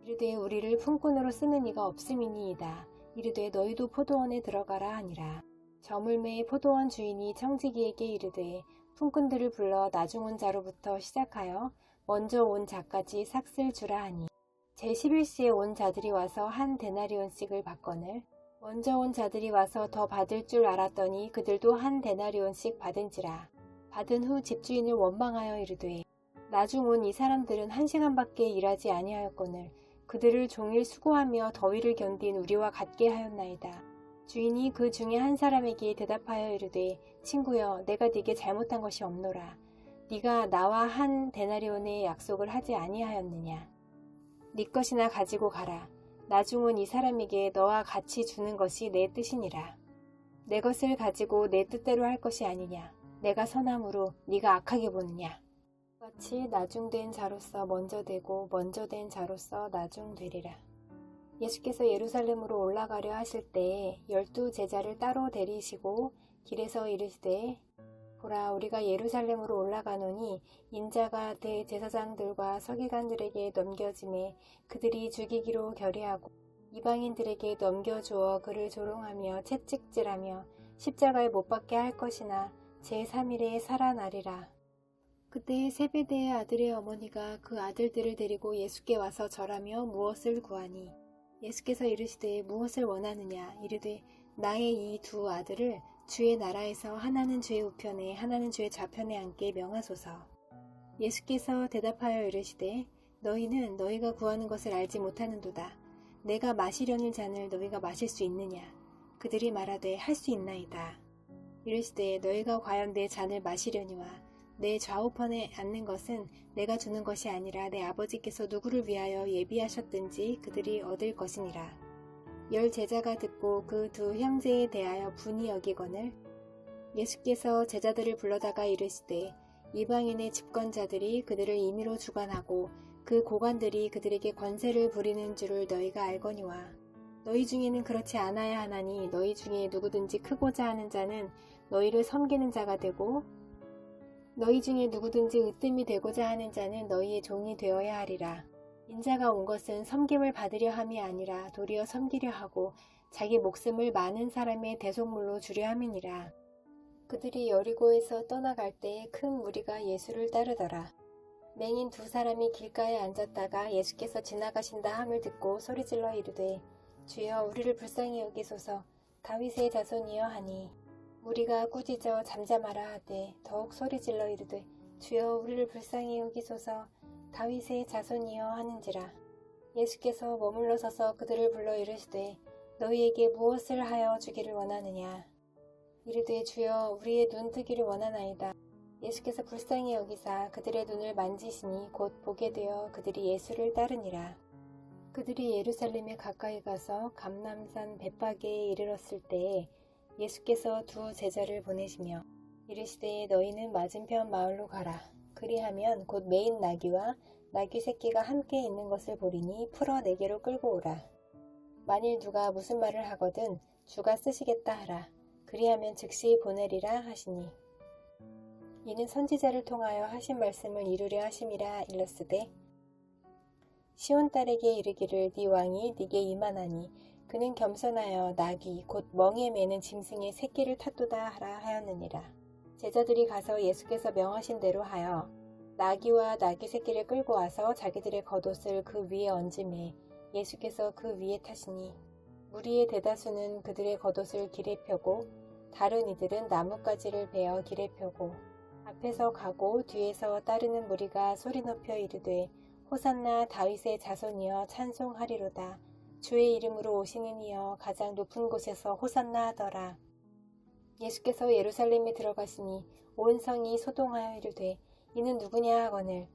이르되 우리를 품꾼으로 쓰는 이가 없음이니이다. 이르되 너희도 포도원에 들어가라 하니라. 저물매의 포도원 주인이 청지기에게 이르되 품꾼들을 불러 나중 온 자로부터 시작하여 먼저 온 자까지 삭슬 주라 하니 제11시에 온 자들이 와서 한 데나리온씩을 받거늘 먼저 온 자들이 와서 더 받을 줄 알았더니 그들도 한 데나리온씩 받은지라. 받은 후 집주인을 원망하여 이르되 나중 온 이 사람들은 1시간밖에 일하지 아니하였거늘 그들을 종일 수고하며 더위를 견딘 우리와 같게 하였나이다. 주인이 그 중에 한 사람에게 대답하여 이르되 친구여 내가 네게 잘못한 것이 없노라. 네가 나와 한 데나리온의 약속을 하지 아니하였느냐. 네 것이나 가지고 가라. 나중은 이 사람에게 너와 같이 주는 것이 내 뜻이니라. 내 것을 가지고 내 뜻대로 할 것이 아니냐. 내가 선함으로 네가 악하게 보느냐. 같이 나중된 자로서 먼저 되고 먼저 된 자로서 나중되리라. 예수께서 예루살렘으로 올라가려 하실 때에 12 제자를 따로 데리시고 길에서 이르시되 보라 우리가 예루살렘으로 올라가노니 인자가 대제사장들과 서기관들에게 넘겨짐에 그들이 죽이기로 결의하고 이방인들에게 넘겨주어 그를 조롱하며 채찍질하며 십자가에 못 박게 할 것이나 제3일에 살아나리라. 그때 세베대의 아들의 어머니가 그 아들들을 데리고 예수께 와서 절하며 무엇을 구하니 예수께서 이르시되 무엇을 원하느냐 이르되 나의 이 두 아들을 주의 나라에서 하나는 주의 우편에 하나는 주의 좌편에 앉게 명하소서. 예수께서 대답하여 이르시되 너희는 너희가 구하는 것을 알지 못하는도다. 내가 마시려는 잔을 너희가 마실 수 있느냐. 그들이 말하되 할 수 있나이다. 이르시되 너희가 과연 내 잔을 마시려니와 내 좌우편에 앉는 것은 내가 주는 것이 아니라 내 아버지께서 누구를 위하여 예비하셨든지 그들이 얻을 것이니라. 10 제자가 듣고 그 두 형제에 대하여 분이 여기거늘 예수께서 제자들을 불러다가 이르시되 이방인의 집권자들이 그들을 임의로 주관하고 그 고관들이 그들에게 권세를 부리는 줄을 너희가 알거니와 너희 중에는 그렇지 않아야 하나니 너희 중에 누구든지 크고자 하는 자는 너희를 섬기는 자가 되고 너희 중에 누구든지 으뜸이 되고자 하는 자는 너희의 종이 되어야 하리라. 인자가 온 것은 섬김을 받으려 함이 아니라 도리어 섬기려 하고 자기 목숨을 많은 사람의 대속물로 주려 함이니라. 그들이 여리고에서 떠나갈 때에 큰 무리가 예수를 따르더라. 맹인 2 사람이 길가에 앉았다가 예수께서 지나가신다 함을 듣고 소리질러 이르되 주여 우리를 불쌍히 여기소서. 다윗의 자손이여 하니 무리가 꾸짖어 잠잠하라 하되 더욱 소리질러 이르되 주여 우리를 불쌍히 여기소서. 다윗의 자손이여 하는지라. 예수께서 머물러 서서 그들을 불러 이르시되 너희에게 무엇을 하여 주기를 원하느냐. 이르되 주여 우리의 눈 뜨기를 원하나이다. 예수께서 불쌍히 여기사 그들의 눈을 만지시니 곧 보게 되어 그들이 예수를 따르니라. 그들이 예루살렘에 가까이 가서 감람산 벳파게에 이르렀을 때에 예수께서 2 제자를 보내시며 이르시되 너희는 맞은편 마을로 가라. 그리하면 곧 메인 나귀와 나귀 새끼가 함께 있는 것을 보리니 풀어 내게로 끌고 오라. 만일 누가 무슨 말을 하거든 주가 쓰시겠다 하라. 그리하면 즉시 보내리라 하시니 이는 선지자를 통하여 하신 말씀을 이루려 하심이라 일렀으되 시온 딸에게 이르기를 네 왕이 네게 임하나니 그는 겸손하여 나귀 곧 멍에 매는 짐승의 새끼를 탔도다 하라 하였느니라. 제자들이 가서 예수께서 명하신 대로 하여 나귀와 나귀 새끼를 끌고 와서 자기들의 겉옷을 그 위에 얹음에 예수께서 그 위에 타시니 무리의 대다수는 그들의 겉옷을 길에 펴고 다른 이들은 나뭇가지를 베어 길에 펴고 앞에서 가고 뒤에서 따르는 무리가 소리 높여 이르되 호산나 다윗의 자손이여 찬송하리로다. 주의 이름으로 오시는 이여 가장 높은 곳에서 호산나 하더라. 예수께서 예루살렘에 들어가시니 온 성이 소동하여 이르되 이는 누구냐 하거늘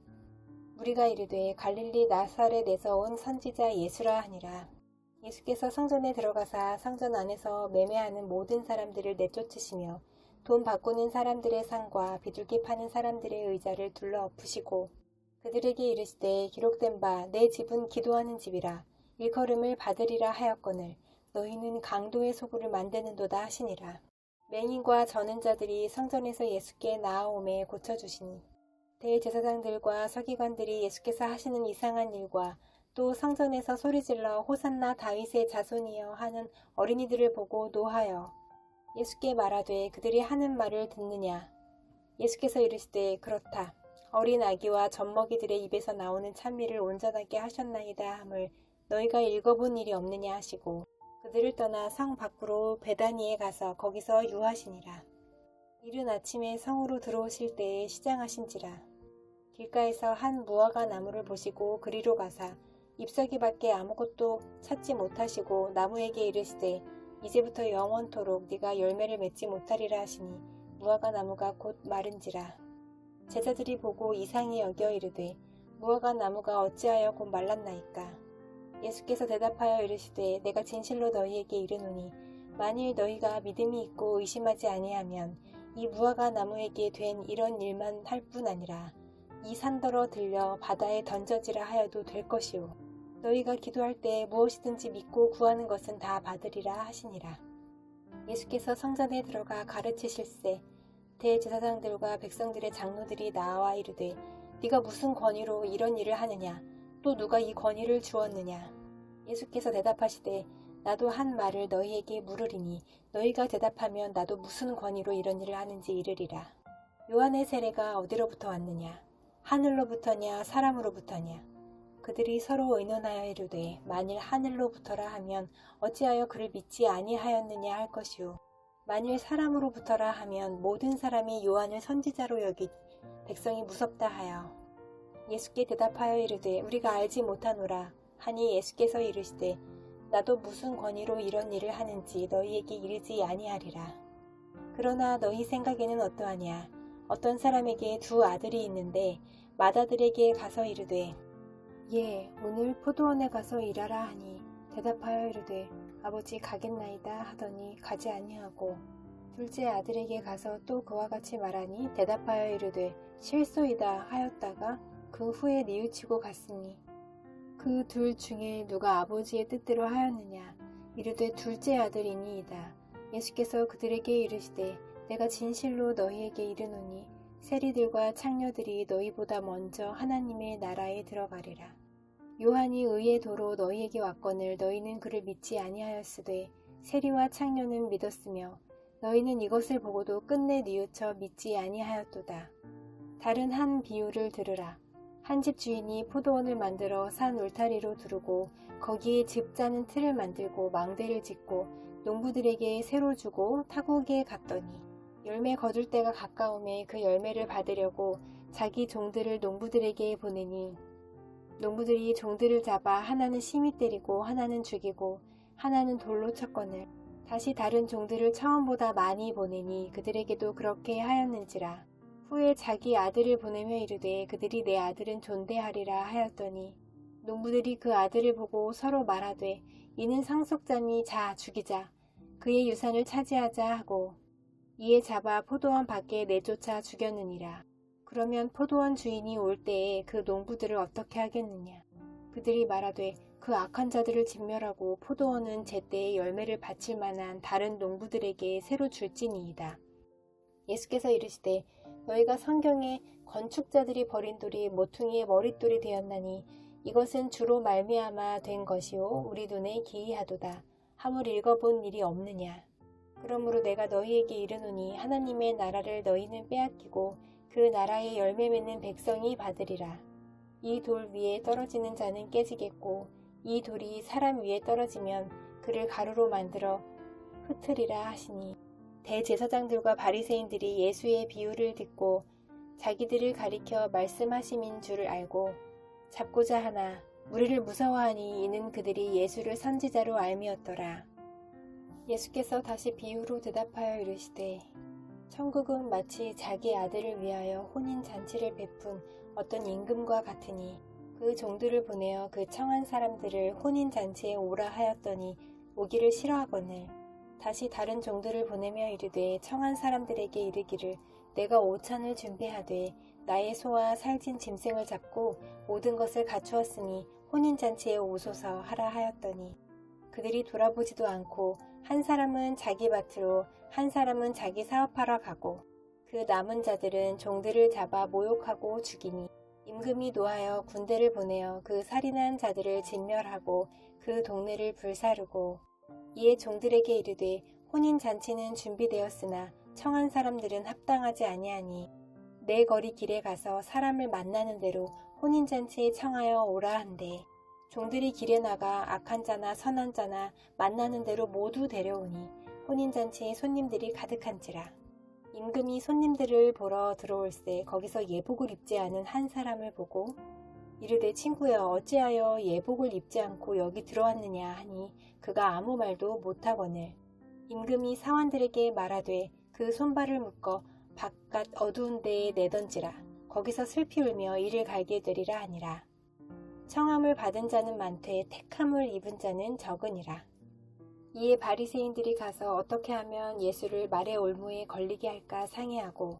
무리가 이르되 갈릴리 나사렛에서 온 선지자 예수라 하니라. 예수께서 성전에 들어가사 성전 안에서 매매하는 모든 사람들을 내쫓으시며 돈 바꾸는 사람들의 상과 비둘기 파는 사람들의 의자를 둘러 엎으시고 그들에게 이르시되 기록된 바 내 집은 기도하는 집이라 일컬음을 받으리라 하였거늘 너희는 강도의 소굴을 만드는도다 하시니라. 맹인과 저는 자들이 성전에서 예수께 나아오매 고쳐주시니 대제사장들과 서기관들이 예수께서 하시는 이상한 일과 또 성전에서 소리질러 호산나 다윗의 자손이여 하는 어린이들을 보고 노하여 예수께 말하되 그들이 하는 말을 듣느냐. 예수께서 이르시되 그렇다. 어린 아기와 젖먹이들의 입에서 나오는 찬미를 온전하게 하셨나이다 함을 너희가 읽어본 일이 없느냐 하시고 그들을 떠나 성 밖으로 베다니에 가서 거기서 유하시니라. 이른 아침에 성으로 들어오실 때에 시장하신지라. 길가에서 한 무화과 나무를 보시고 그리로 가사 잎사귀밖에 아무것도 찾지 못하시고 나무에게 이르시되 이제부터 영원토록 네가 열매를 맺지 못하리라 하시니 무화과 나무가 곧 마른지라. 제자들이 보고 이상히 여겨 이르되 무화과 나무가 어찌하여 곧 말랐나이까. 예수께서 대답하여 이르시되 내가 진실로 너희에게 이르노니 만일 너희가 믿음이 있고 의심하지 아니하면 이 무화과 나무에게 된 이런 일만 할 뿐 아니라 이 산더러 들려 바다에 던져지라 하여도 될 것이요 너희가 기도할 때 무엇이든지 믿고 구하는 것은 다 받으리라 하시니라. 예수께서 성전에 들어가 가르치실세 대제사장들과 백성들의 장로들이 나와 이르되 네가 무슨 권위로 이런 일을 하느냐 또 누가 이 권위를 주었느냐. 예수께서 대답하시되 나도 한 말을 너희에게 물으리니 너희가 대답하면 나도 무슨 권위로 이런 일을 하는지 이르리라. 요한의 세례가 어디로부터 왔느냐 하늘로부터냐 사람으로부터냐. 그들이 서로 의논하여 이르되 만일 하늘로부터라 하면 어찌하여 그를 믿지 아니하였느냐 할 것이요 만일 사람으로부터라 하면 모든 사람이 요한을 선지자로 여기 백성이 무섭다 하여. 예수께 대답하여 이르되 우리가 알지 못하노라 하니 예수께서 이르시되 나도 무슨 권위로 이런 일을 하는지 너희에게 이르지 아니하리라. 그러나 너희 생각에는 어떠하냐. 어떤 사람에게 두 아들이 있는데 맏아들에게 가서 이르되 오늘 포도원에 가서 일하라 하니 대답하여 이르되 아버지 가겠나이다 하더니 가지 아니하고 둘째 아들에게 가서 또 그와 같이 말하니 대답하여 이르되 실소이다 하였다가 그 후에 뉘우치고 갔으니 그 둘 중에 누가 아버지의 뜻대로 하였느냐. 이르되 둘째 아들이니이다. 예수께서 그들에게 이르시되 내가 진실로 너희에게 이르노니 세리들과 창녀들이 너희보다 먼저 하나님의 나라에 들어가리라. 요한이 의의 도로 너희에게 왔거늘 너희는 그를 믿지 아니하였으되 세리와 창녀는 믿었으며 너희는 이것을 보고도 끝내 뉘우쳐 믿지 아니하였도다. 다른 한 비유를 들으라. 한 집 주인이 포도원을 만들어 산 울타리로 두르고 거기에 즙 짜는 틀을 만들고 망대를 짓고 농부들에게 새로 주고 타국에 갔더니 열매 거둘 때가 가까움에 그 열매를 받으려고 자기 종들을 농부들에게 보내니 농부들이 종들을 잡아 하나는 심히 때리고 하나는 죽이고 하나는 돌로 쳤거늘 다시 다른 종들을 처음보다 많이 보내니 그들에게도 그렇게 하였는지라. 후에 자기 아들을 보내며 이르되 그들이 내 아들은 존대하리라 하였더니 농부들이 그 아들을 보고 서로 말하되 이는 상속자니 자 죽이자 그의 유산을 차지하자 하고 이에 잡아 포도원 밖에 내쫓아 죽였느니라. 그러면 포도원 주인이 올 때에 그 농부들을 어떻게 하겠느냐. 그들이 말하되 그 악한 자들을 진멸하고 포도원은 제때에 열매를 바칠 만한 다른 농부들에게 새로 줄지니이다. 예수께서 이르시되 너희가 성경에 건축자들이 버린 돌이 모퉁이의 머릿돌이 되었나니 이것은 주로 말미암아 된 것이요 우리 눈에 기이하도다 함을 읽어본 일이 없느냐. 그러므로 내가 너희에게 이르노니 하나님의 나라를 너희는 빼앗기고 그 나라의 열매 맺는 백성이 받으리라. 이 돌 위에 떨어지는 자는 깨지겠고 이 돌이 사람 위에 떨어지면 그를 가루로 만들어 흩으리라 하시니 대제사장들과 바리새인들이 예수의 비유를 듣고 자기들을 가리켜 말씀하심인 줄을 알고 잡고자 하나 우리를 무서워하니 이는 그들이 예수를 선지자로 알미었더라. 예수께서 다시 비유로 대답하여 이르시되 천국은 마치 자기 아들을 위하여 혼인잔치를 베푼 어떤 임금과 같으니 그 종들을 보내어 그 청한 사람들을 혼인잔치에 오라 하였더니 오기를 싫어하거늘 다시 다른 종들을 보내며 이르되 청한 사람들에게 이르기를 내가 오찬을 준비하되 나의 소와 살찐 짐승을 잡고 모든 것을 갖추었으니 혼인잔치에 오소서 하라 하였더니 그들이 돌아보지도 않고 한 사람은 자기 밭으로 한 사람은 자기 사업하러 가고 그 남은 자들은 종들을 잡아 모욕하고 죽이니 임금이 노하여 군대를 보내어 그 살인한 자들을 진멸하고 그 동네를 불사르고 이에 종들에게 이르되 혼인잔치는 준비되었으나 청한 사람들은 합당하지 아니하니 내 거리 길에 가서 사람을 만나는 대로 혼인잔치에 청하여 오라 한대 종들이 길에 나가 악한 자나 선한 자나 만나는 대로 모두 데려오니 혼인잔치에 손님들이 가득한지라. 임금이 손님들을 보러 들어올세 거기서 예복을 입지 않은 한 사람을 보고 이르되 친구여 어찌하여 예복을 입지 않고 여기 들어왔느냐 하니 그가 아무 말도 못하거늘 임금이 사환들에게 말하되 그 손발을 묶어 바깥 어두운 데에 내던지라. 거기서 슬피 울며 이를 갈게 되리라 하니라. 청함을 받은 자는 많되 택함을 입은 자는 적으니라. 이에 바리새인들이 가서 어떻게 하면 예수를 말의 올무에 걸리게 할까 상의하고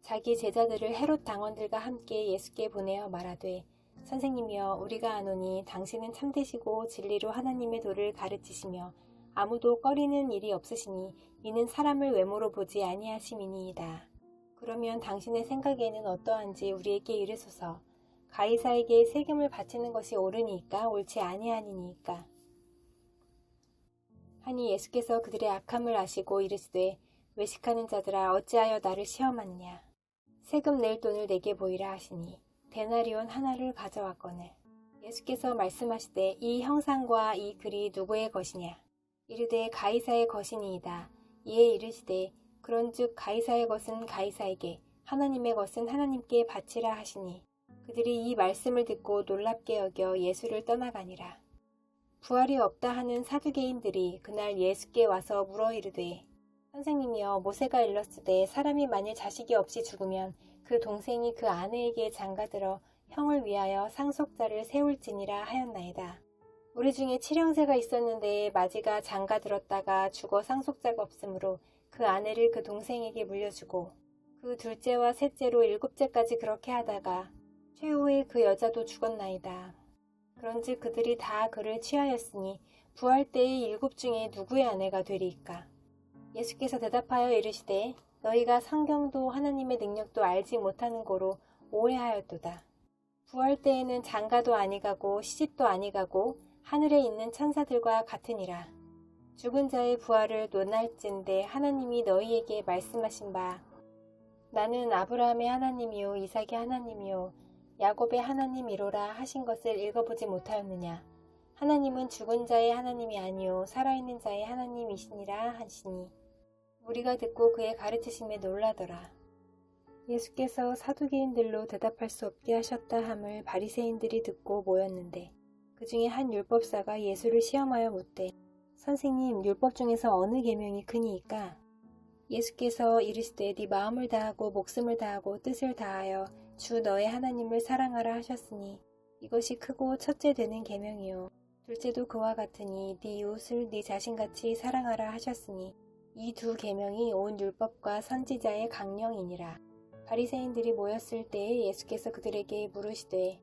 자기 제자들을 헤롯 당원들과 함께 예수께 보내어 말하되 선생님이여 우리가 아노니 당신은 참되시고 진리로 하나님의 도를 가르치시며 아무도 꺼리는 일이 없으시니 이는 사람을 외모로 보지 아니하심이니이다. 그러면 당신의 생각에는 어떠한지 우리에게 이르소서. 가이사에게 세금을 바치는 것이 옳으니까 옳지 아니하니이까. 하니 예수께서 그들의 악함을 아시고 이르시되 외식하는 자들아 어찌하여 나를 시험하느냐. 세금 낼 돈을 내게 보이라 하시니 데나리온 하나를 가져왔거늘 예수께서 말씀하시되 이 형상과 이 글이 누구의 것이냐. 이르되 가이사의 것이니이다. 이에 이르시되 그런즉 가이사의 것은 가이사에게 하나님의 것은 하나님께 바치라 하시니 그들이 이 말씀을 듣고 놀랍게 여겨 예수를 떠나가니라. 부활이 없다 하는 사두개인들이 그날 예수께 와서 물어 이르되 선생님이여 모세가 일렀으되 사람이 만일 자식이 없이 죽으면 그 동생이 그 아내에게 장가들어 형을 위하여 상속자를 세울지니라 하였나이다. 우리 중에 칠형제가 있었는데 마지가 장가들었다가 죽어 상속자가 없으므로 그 아내를 그 동생에게 물려주고 그 둘째와 셋째로 일곱째까지 그렇게 하다가 최후에 그 여자도 죽었나이다. 그런즉 그들이 다 그를 취하였으니 부활 때의 일곱 중에 누구의 아내가 되리이까. 예수께서 대답하여 이르시되 너희가 성경도 하나님의 능력도 알지 못하는 고로 오해하였도다. 부활 때에는 장가도 아니가고 시집도 아니가고 하늘에 있는 천사들과 같으니라. 죽은 자의 부활을 논할진대 하나님이 너희에게 말씀하신 바 나는 아브라함의 하나님이요 이삭의 하나님이요 야곱의 하나님이로라 하신 것을 읽어보지 못하였느냐. 하나님은 죽은 자의 하나님이 아니요 살아있는 자의 하나님이시니라 하시니 우리가 듣고 그의 가르치심에 놀라더라. 예수께서 사두개인들로 대답할 수 없게 하셨다 함을 바리새인들이 듣고 모였는데 그 중에 한 율법사가 예수를 시험하여 묻되 선생님 율법 중에서 어느 계명이 크니이까? 예수께서 이르시되 네 마음을 다하고 목숨을 다하고 뜻을 다하여 주 너의 하나님을 사랑하라 하셨으니 이것이 크고 첫째 되는 계명이요 둘째도 그와 같으니 네 이웃을 네 자신같이 사랑하라 하셨으니 이 두 계명이 온 율법과 선지자의 강령이니라. 바리새인들이 모였을 때에 예수께서 그들에게 물으시되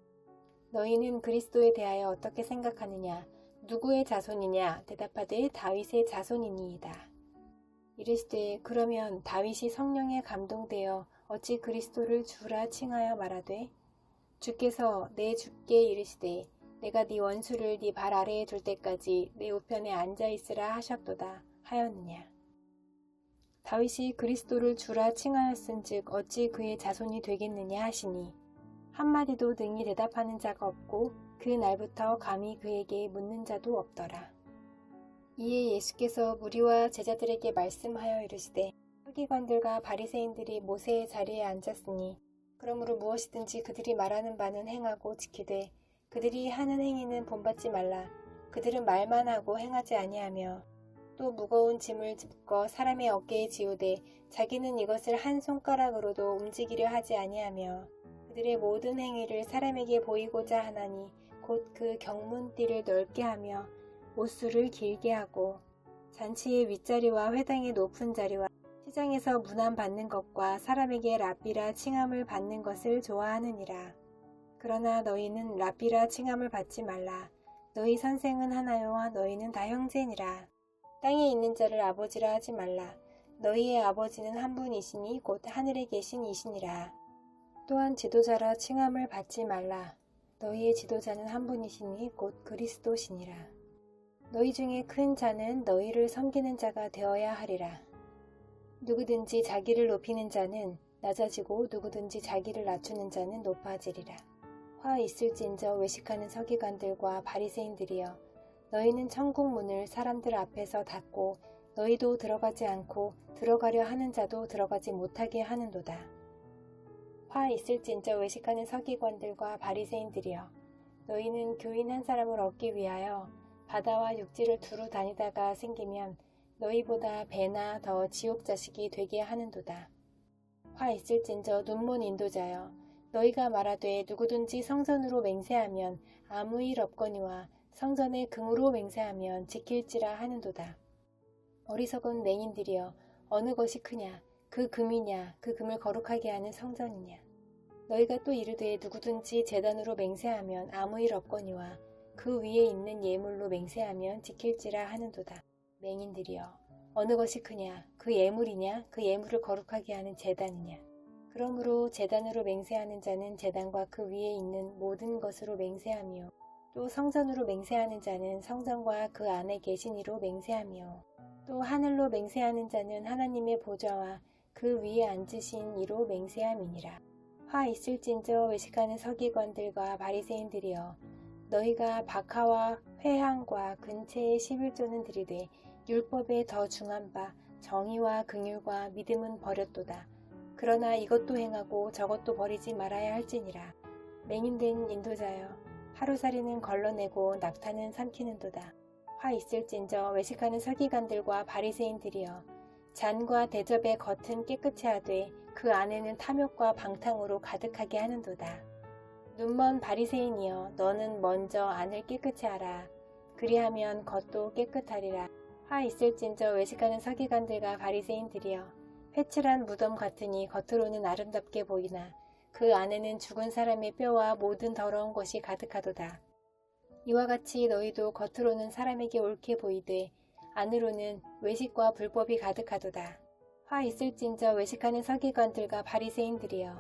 너희는 그리스도에 대하여 어떻게 생각하느냐. 누구의 자손이냐. 대답하되 다윗의 자손이니이다. 이르시되 그러면 다윗이 성령에 감동되어 어찌 그리스도를 주라 칭하여 말하되 주께서 내 주께 이르시되 내가 네 원수를 네 발 아래에 둘 때까지 내 우편에 앉아있으라 하셨도다 하였느냐. 다윗이 그리스도를 주라 칭하였은즉 어찌 그의 자손이 되겠느냐 하시니 한마디도 능히 대답하는 자가 없고 그 날부터 감히 그에게 묻는 자도 없더라. 이에 예수께서 무리와 제자들에게 말씀하여 이르시되 서기관들과 바리새인들이 모세의 자리에 앉았으니 그러므로 무엇이든지 그들이 말하는 바는 행하고 지키되 그들이 하는 행위는 본받지 말라. 그들은 말만 하고 행하지 아니하며 또 무거운 짐을 묶어 사람의 어깨에 지우되 자기는 이것을 한 손가락으로도 움직이려 하지 아니하며 그들의 모든 행위를 사람에게 보이고자 하나니 곧 그 경문띠를 넓게 하며 옷수를 길게 하고 잔치의 윗자리와 회당의 높은 자리와 시장에서 문안 받는 것과 사람에게 랍비라 칭함을 받는 것을 좋아하느니라. 그러나 너희는 랍비라 칭함을 받지 말라. 너희 선생은 하나요 너희는 다 형제니라. 땅에 있는 자를 아버지라 하지 말라. 너희의 아버지는 한 분이시니 곧 하늘에 계신 이시니라. 또한 지도자라 칭함을 받지 말라. 너희의 지도자는 한 분이시니 곧 그리스도시니라. 너희 중에 큰 자는 너희를 섬기는 자가 되어야 하리라. 누구든지 자기를 높이는 자는 낮아지고 누구든지 자기를 낮추는 자는 높아지리라. 화 있을진저 외식하는 서기관들과 바리새인들이여 너희는 천국 문을 사람들 앞에서 닫고 너희도 들어가지 않고 들어가려 하는 자도 들어가지 못하게 하는도다. 화 있을진저 외식하는 서기관들과 바리새인들이여 너희는 교인 한 사람을 얻기 위하여 바다와 육지를 두루 다니다가 생기면 너희보다 배나 더 지옥 자식이 되게 하는도다. 화 있을진저 눈먼 인도자여, 너희가 말하되 누구든지 성전으로 맹세하면 아무 일 없거니와 성전의 금으로 맹세하면 지킬지라 하는도다. 어리석은 맹인들이여, 어느 것이 크냐, 그 금이냐, 그 금을 거룩하게 하는 성전이냐. 너희가 또 이르되 누구든지 제단으로 맹세하면 아무 일 없거니와 그 위에 있는 예물로 맹세하면 지킬지라 하는도다. 맹인들이여, 어느 것이 크냐, 그 예물이냐, 그 예물을 거룩하게 하는 제단이냐. 그러므로 제단으로 맹세하는 자는 제단과 그 위에 있는 모든 것으로 맹세하며, 또 성전으로 맹세하는 자는 성전과 그 안에 계신 이로 맹세하며, 또 하늘로 맹세하는 자는 하나님의 보좌와 그 위에 앉으신 이로 맹세함이니라. 화 있을진저 외식하는 서기관들과 바리새인들이여, 너희가 박하와 회향과 근체의 11조는 드리되 율법에 더 중한 바 정의와 긍휼과 믿음은 버렸도다. 그러나 이것도 행하고 저것도 버리지 말아야 할지니라. 맹인된 인도자여, 하루살이는 걸러내고 낙타는 삼키는도다. 화 있을진저 외식하는 서기관들과 바리새인들이여, 잔과 대접의 겉은 깨끗이 하되 그 안에는 탐욕과 방탕으로 가득하게 하는도다. 눈먼 바리새인이여, 너는 먼저 안을 깨끗이 하라. 그리하면 겉도 깨끗하리라. 화 있을진저 외식하는 서기관들과 바리새인들이여, 회칠한 무덤 같으니 겉으로는 아름답게 보이나 그 안에는 죽은 사람의 뼈와 모든 더러운 것이 가득하도다. 이와 같이 너희도 겉으로는 사람에게 옳게 보이되 안으로는 외식과 불법이 가득하도다. 화 있을진저 외식하는 서기관들과 바리새인들이여,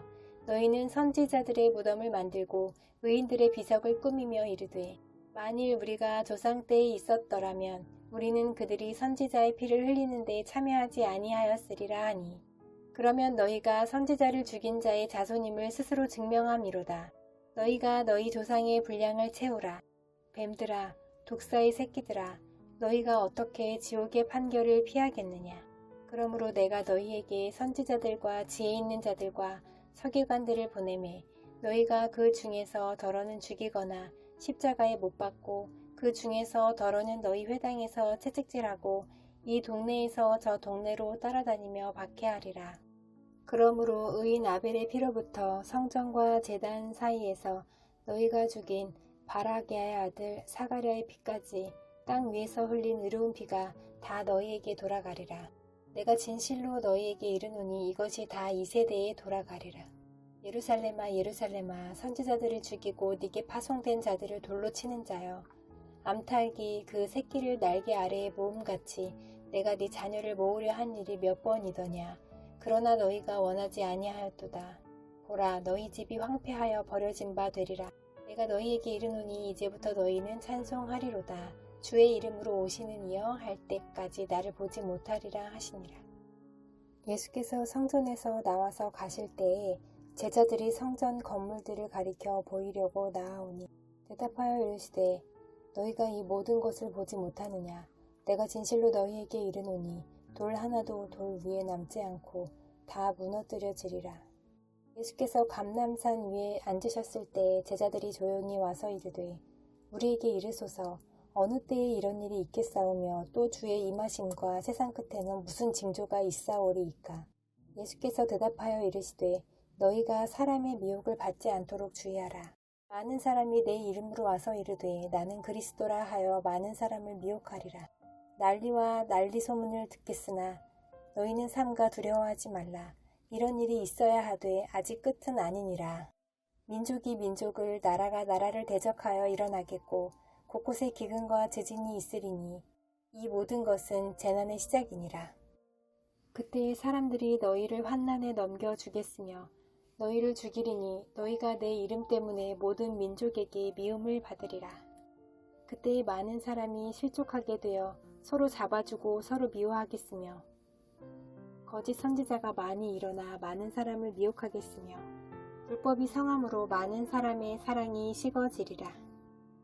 너희는 선지자들의 무덤을 만들고 의인들의 비석을 꾸미며 이르되 만일 우리가 조상 때에 있었더라면 우리는 그들이 선지자의 피를 흘리는 데 참여하지 아니하였으리라 하니, 그러면 너희가 선지자를 죽인 자의 자손임을 스스로 증명함이로다. 너희가 너희 조상의 분량을 채우라. 뱀들아, 독사의 새끼들아, 너희가 어떻게 지옥의 판결을 피하겠느냐. 그러므로 내가 너희에게 선지자들과 지혜 있는 자들과 서기관들을 보내매 너희가 그 중에서 더러는 죽이거나 십자가에 못 박고 그 중에서 더러는 너희 회당에서 채찍질하고 이 동네에서 저 동네로 따라다니며 박해하리라. 그러므로 의인 아벨의 피로부터 성전과 제단 사이에서 너희가 죽인 바라게의 아들 사가랴의 피까지 땅 위에서 흘린 의로운 피가 다 너희에게 돌아가리라. 내가 진실로 너희에게 이르노니 이것이 다 이 세대에 돌아가리라. 예루살렘아, 예루살렘아, 선지자들을 죽이고 네게 파송된 자들을 돌로 치는 자여, 암탉이 그 새끼를 날개 아래에 모음같이 내가 네 자녀를 모으려 한 일이 몇 번이더냐. 그러나 너희가 원하지 아니하였도다. 보라, 너희 집이 황폐하여 버려진 바 되리라. 내가 너희에게 이르노니 이제부터 너희는 찬송하리로다. 주의 이름으로 오시는 이여 할 때까지 나를 보지 못하리라 하시니라. 예수께서 성전에서 나와서 가실 때에 제자들이 성전 건물들을 가리켜 보이려고 나아오니 대답하여 이르시되 너희가 이 모든 것을 보지 못하느냐. 내가 진실로 너희에게 이르노니 돌 하나도 돌 위에 남지 않고 다 무너뜨려지리라. 예수께서 감람산 위에 앉으셨을 때 제자들이 조용히 와서 이르되 우리에게 이르소서 어느 때에 이런 일이 있겠사오며 또 주의 임하심과 세상 끝에는 무슨 징조가 있사오리이까. 예수께서 대답하여 이르시되 너희가 사람의 미혹을 받지 않도록 주의하라. 많은 사람이 내 이름으로 와서 이르되 나는 그리스도라 하여 많은 사람을 미혹하리라. 난리와 난리 소문을 듣겠으나 너희는 삼가 두려워하지 말라. 이런 일이 있어야 하되 아직 끝은 아니니라. 민족이 민족을 나라가 나라를 대적하여 일어나겠고 곳곳에 기근과 지진이 있으리니 이 모든 것은 재난의 시작이니라. 그때에 사람들이 너희를 환난에 넘겨주겠으며 너희를 죽이리니 너희가 내 이름 때문에 모든 민족에게 미움을 받으리라. 그때에 많은 사람이 실족하게 되어 서로 잡아주고 서로 미워하겠으며 거짓 선지자가 많이 일어나 많은 사람을 미혹하겠으며 불법이 성함으로 많은 사람의 사랑이 식어지리라.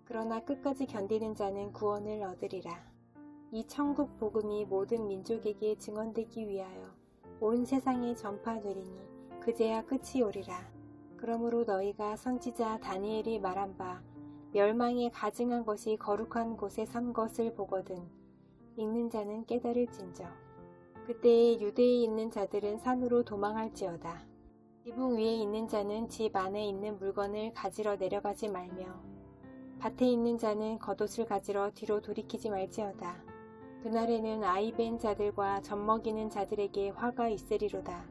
그러나 끝까지 견디는 자는 구원을 얻으리라. 이 천국 복음이 모든 민족에게 증언되기 위하여 온 세상에 전파되리니 그제야 끝이 오리라. 그러므로 너희가 선지자 다니엘이 말한 바 멸망에 가증한 것이 거룩한 곳에 선 것을 보거든 읽는 자는 깨달을진저. 그때에 유대에 있는 자들은 산으로 도망할지어다. 지붕 위에 있는 자는 집 안에 있는 물건을 가지러 내려가지 말며 밭에 있는 자는 겉옷을 가지러 뒤로 돌이키지 말지어다. 그날에는 아이 벤 자들과 젖먹이는 자들에게 화가 있으리로다.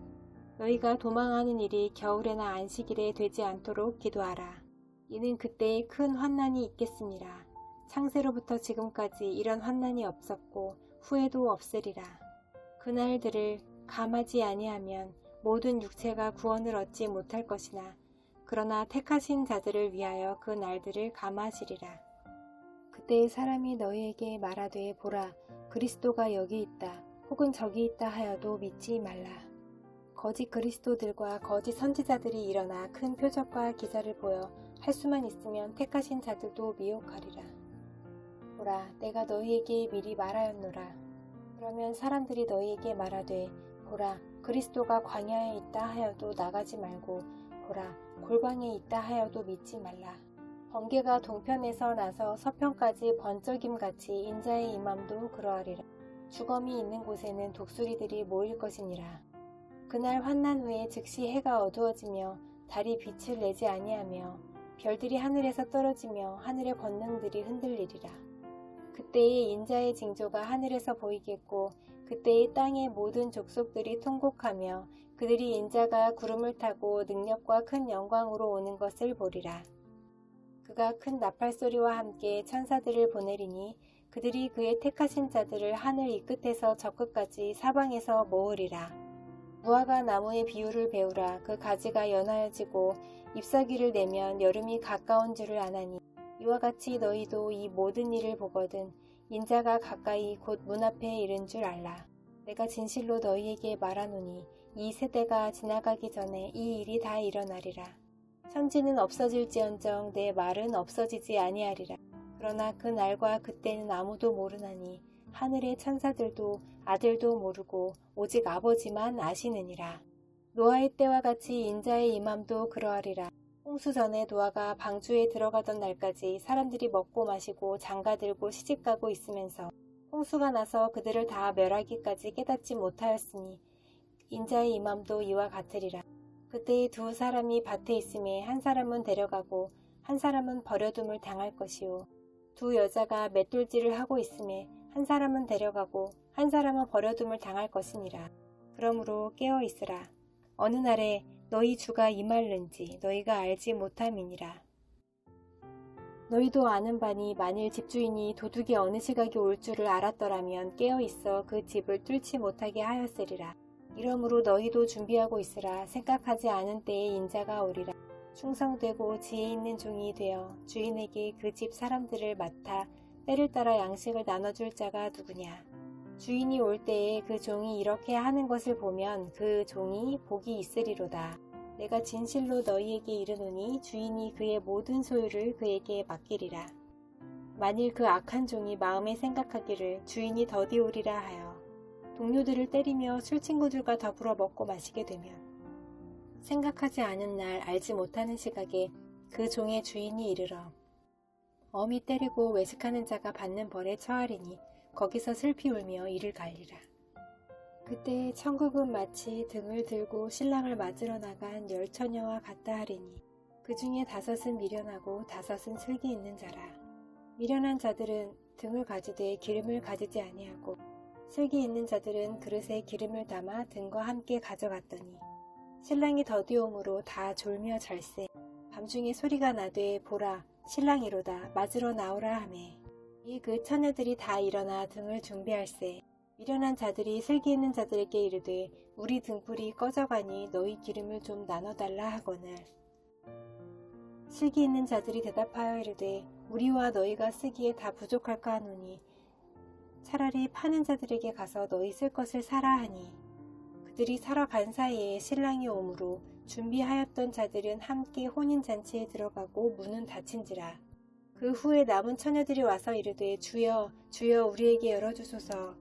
너희가 도망하는 일이 겨울에나 안식일에 되지 않도록 기도하라. 이는 그때에 큰 환난이 있겠습니다. 창세로부터 지금까지 이런 환난이 없었고 후에도 없으리라. 그날들을 감하지 아니하면 모든 육체가 구원을 얻지 못할 것이나 그러나 택하신 자들을 위하여 그 날들을 감하시리라. 그때 사람이 너희에게 말하되 보라 그리스도가 여기 있다 혹은 저기 있다 하여도 믿지 말라. 거짓 그리스도들과 거짓 선지자들이 일어나 큰 표적과 기사를 보여 할 수만 있으면 택하신 자들도 미혹하리라. 보라 내가 너희에게 미리 말하였노라. 그러면 사람들이 너희에게 말하되 보라 그리스도가 광야에 있다 하여도 나가지 말고 보라 골방에 있다 하여도 믿지 말라. 번개가 동편에서 나서 서편까지 번쩍임같이 인자의 임함도 그러하리라. 주검이 있는 곳에는 독수리들이 모일 것이니라. 그날 환난 후에 즉시 해가 어두워지며 달이 빛을 내지 아니하며 별들이 하늘에서 떨어지며 하늘의 권능들이 흔들리리라. 그때에 인자의 징조가 하늘에서 보이겠고 그때에 땅의 모든 족속들이 통곡하며 그들이 인자가 구름을 타고 능력과 큰 영광으로 오는 것을 보리라. 그가 큰 나팔소리와 함께 천사들을 보내리니 그들이 그의 택하신 자들을 하늘 이 끝에서 저 끝까지 사방에서 모으리라. 무화과 나무의 비유를 배우라. 그 가지가 연하여지고 잎사귀를 내면 여름이 가까운 줄을 아나니 이와 같이 너희도 이 모든 일을 보거든 인자가 가까이 곧 문 앞에 이른 줄 알라. 내가 진실로 너희에게 말하노니 이 세대가 지나가기 전에 이 일이 다 일어나리라. 천지는 없어질지언정 내 말은 없어지지 아니하리라. 그러나 그 날과 그때는 아무도 모르나니 하늘의 천사들도 아들도 모르고 오직 아버지만 아시느니라. 노아의 때와 같이 인자의 임함도 그러하리라. 홍수 전에 노아가 방주에 들어가던 날까지 사람들이 먹고 마시고 장가들고 시집가고 있으면서 홍수가 나서 그들을 다 멸하기까지 깨닫지 못하였으니 인자의 임함도 이와 같으리라. 그때에 두 사람이 밭에 있음에 한 사람은 데려가고 한 사람은 버려둠을 당할 것이요 두 여자가 맷돌질을 하고 있음에 한 사람은 데려가고 한 사람은 버려둠을 당할 것이니라. 그러므로 깨어 있으라. 어느 날에 너희 주가 임할는지 너희가 알지 못함이니라. 너희도 아는 바니 만일 집주인이 도둑이 어느 시각에 올 줄을 알았더라면 깨어 있어 그 집을 뚫지 못하게 하였으리라. 이러므로 너희도 준비하고 있으라. 생각하지 않은 때에 인자가 오리라. 충성되고 지혜 있는 종이 되어 주인에게 그 집 사람들을 맡아 때를 따라 양식을 나눠줄 자가 누구냐. 주인이 올 때에 그 종이 이렇게 하는 것을 보면 그 종이 복이 있으리로다. 내가 진실로 너희에게 이르노니 주인이 그의 모든 소유를 그에게 맡기리라. 만일 그 악한 종이 마음에 생각하기를 주인이 더디 오리라 하여 동료들을 때리며 술친구들과 더불어 먹고 마시게 되면 생각하지 않은 날 알지 못하는 시각에 그 종의 주인이 이르러 엄히 때리고 외식하는 자가 받는 벌에 처하리니 거기서 슬피 울며 이를 갈리라. 그때 천국은 마치 등을 들고 신랑을 맞으러 나간 10처녀와 같다 하리니 그 중에 5은 미련하고 5은 슬기 있는 자라. 미련한 자들은 등을 가지되 기름을 가지지 아니하고 슬기 있는 자들은 그릇에 기름을 담아 등과 함께 가져갔더니 신랑이 더디옴으로 다 졸며 잘세. 밤중에 소리가 나되 보라 신랑이로다 맞으러 나오라 하매 이 그 처녀들이 다 일어나 등을 준비할세. 미련한 자들이 슬기 있는 자들에게 이르되 우리 등불이 꺼져가니 너희 기름을 좀 나눠달라 하거늘 슬기 있는 자들이 대답하여 이르되 우리와 너희가 쓰기에 다 부족할까 하노니 차라리 파는 자들에게 가서 너희 쓸 것을 사라 하니 그들이 사러 간 사이에 신랑이 오므로 준비하였던 자들은 함께 혼인잔치에 들어가고 문은 닫힌지라. 그 후에 남은 처녀들이 와서 이르되 주여 주여 우리에게 열어주소서.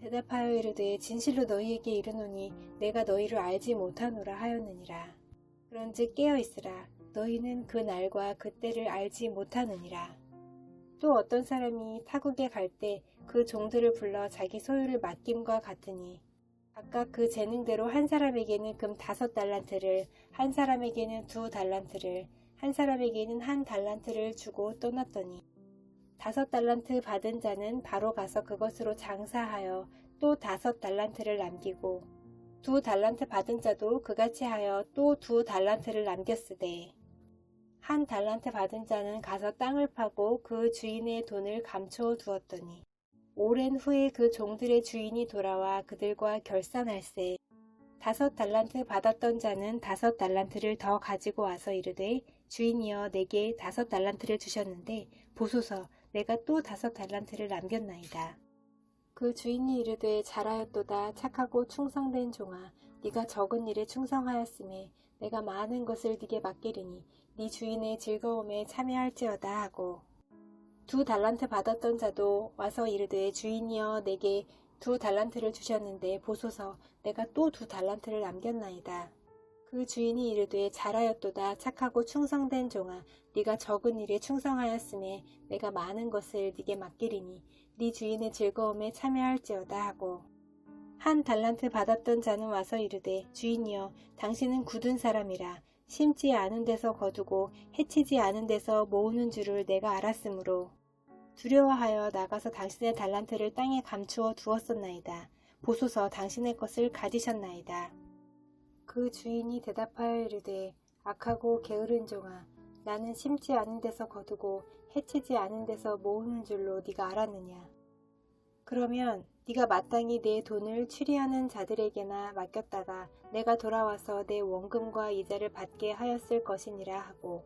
대답하여 이르되 진실로 너희에게 이르노니 내가 너희를 알지 못하노라 하였느니라. 그런즉 깨어있으라. 너희는 그 날과 그 때를 알지 못하느니라. 또 어떤 사람이 타국에 갈 때 그 종들을 불러 자기 소유를 맡김과 같으니 각각 그 재능대로 한 사람에게는 금 5달란트를, 한 사람에게는 2달란트를, 한 사람에게는 1달란트를 주고 떠났더니 5달란트 받은 자는 바로 가서 그것으로 장사하여 또 5달란트를 남기고 2달란트 받은 자도 그같이 하여 또 2달란트를 남겼으되 1달란트 받은 자는 가서 땅을 파고 그 주인의 돈을 감추어 두었더니 오랜 후에 그 종들의 주인이 돌아와 그들과 결산할세 5달란트 받았던 자는 5달란트를 더 가지고 와서 이르되 주인이여 내게 5달란트를 주셨는데 보소서 내가 또 5달란트를 남겼나이다. 그 주인이 이르되 잘하였도다 착하고 충성된 종아 네가 적은 일에 충성하였음에 내가 많은 것을 네게 맡기리니 네 주인의 즐거움에 참여할지어다 하고 2달란트 받았던 자도 와서 이르되 주인이여 내게 2달란트를 주셨는데 보소서 내가 또 2달란트를 남겼나이다. 그 주인이 이르되 잘하였도다 착하고 충성된 종아 네가 적은 일에 충성하였음에 내가 많은 것을 네게 맡기리니 네 주인의 즐거움에 참여할지어다 하고 1달란트 받았던 자는 와서 이르되 주인이여 당신은 굳은 사람이라 심지 않은 데서 거두고 해치지 않은 데서 모으는 줄을 내가 알았으므로 두려워하여 나가서 당신의 달란트를 땅에 감추어 두었었나이다. 보소서 당신의 것을 가지셨나이다. 그 주인이 대답하여 이르되 악하고 게으른 종아 나는 심지 않은 데서 거두고 해치지 않은 데서 모으는 줄로 네가 알았느냐. 그러면 네가 마땅히 내 돈을 추리하는 자들에게나 맡겼다가 내가 돌아와서 내 원금과 이자를 받게 하였을 것이니라 하고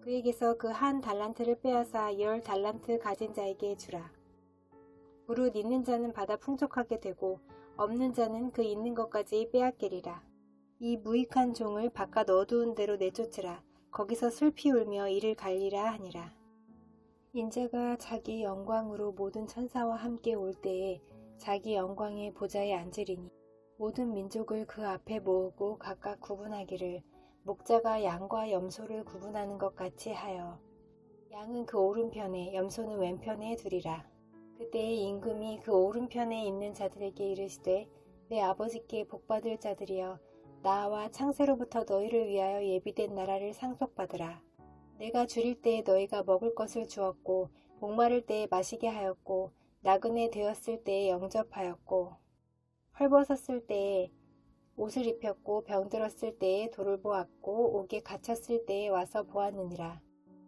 그에게서 그 1달란트를 빼앗아 10달란트 가진 자에게 주라. 무릇 있는 자는 받아 풍족하게 되고 없는 자는 그 있는 것까지 빼앗기리라. 이 무익한 종을 바깥 어두운 데로 내쫓으라. 거기서 슬피 울며 이를 갈리라 하니라. 인자가 자기 영광으로 모든 천사와 함께 올 때에 자기 영광의 보좌에 앉으리니 모든 민족을 그 앞에 모으고 각각 구분하기를 목자가 양과 염소를 구분하는 것 같이 하여 양은 그 오른편에 염소는 왼편에 두리라. 그때에 임금이 그 오른편에 있는 자들에게 이르시되 내 아버지께 복받을 자들이여 나와 창세로부터 너희를 위하여 예비된 나라를 상속받으라. 내가 줄일 때에 너희가 먹을 것을 주었고 목마를 때에 마시게 하였고 나그네 되었을 때에 영접하였고 헐벗었을 때에 옷을 입혔고 병들었을 때에 돌을 보았고 옥에 갇혔을 때에 와서 보았느니라.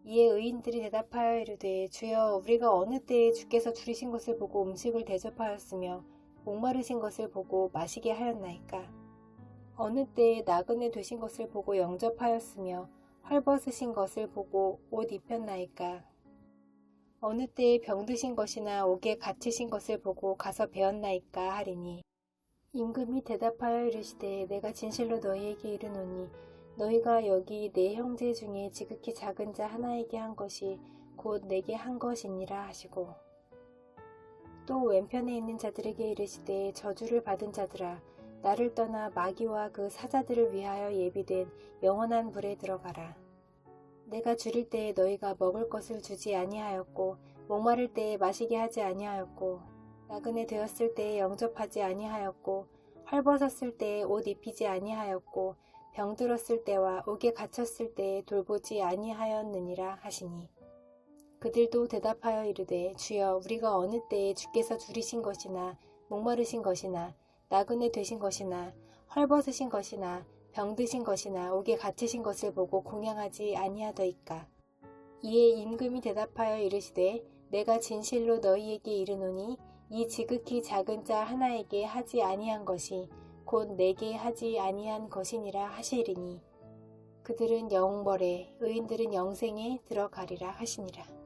이에 의인들이 대답하여 이르되 주여 우리가 어느 때에 주께서 줄이신 것을 보고 음식을 대접하였으며 목마르신 것을 보고 마시게 하였나이까. 어느 때에 나그네 되신 것을 보고 영접하였으며 헐벗으신 것을 보고 옷 입혔나이까. 어느 때에 병드신 것이나 옥에 갇히신 것을 보고 가서 배웠나이까 하리니 임금이 대답하여 이르시되 내가 진실로 너희에게 이르노니 너희가 여기 내 형제 중에 지극히 작은 자 하나에게 한 것이 곧 내게 한 것이니라 하시고 또 왼편에 있는 자들에게 이르시되 저주를 받은 자들아 나를 떠나 마귀와 그 사자들을 위하여 예비된 영원한 불에 들어가라. 내가 줄일 때에 너희가 먹을 것을 주지 아니하였고 목마를 때에 마시게 하지 아니하였고 나그네 되었을 때에 영접하지 아니하였고 헐벗었을 때에 옷 입히지 아니하였고 병들었을 때와 옥에 갇혔을 때에 돌보지 아니하였느니라 하시니 그들도 대답하여 이르되 주여 우리가 어느 때에 주께서 줄이신 것이나 목마르신 것이나 나그네 되신 것이나 헐벗으신 것이나 병드신 것이나 옥에 갇히신 것을 보고 공양하지 아니하더이까. 이에 임금이 대답하여 이르시되 내가 진실로 너희에게 이르노니 이 지극히 작은 자 하나에게 하지 아니한 것이 곧 내게 하지 아니한 것이니라 하시리니 그들은 영벌에 의인들은 영생에 들어가리라 하시니라.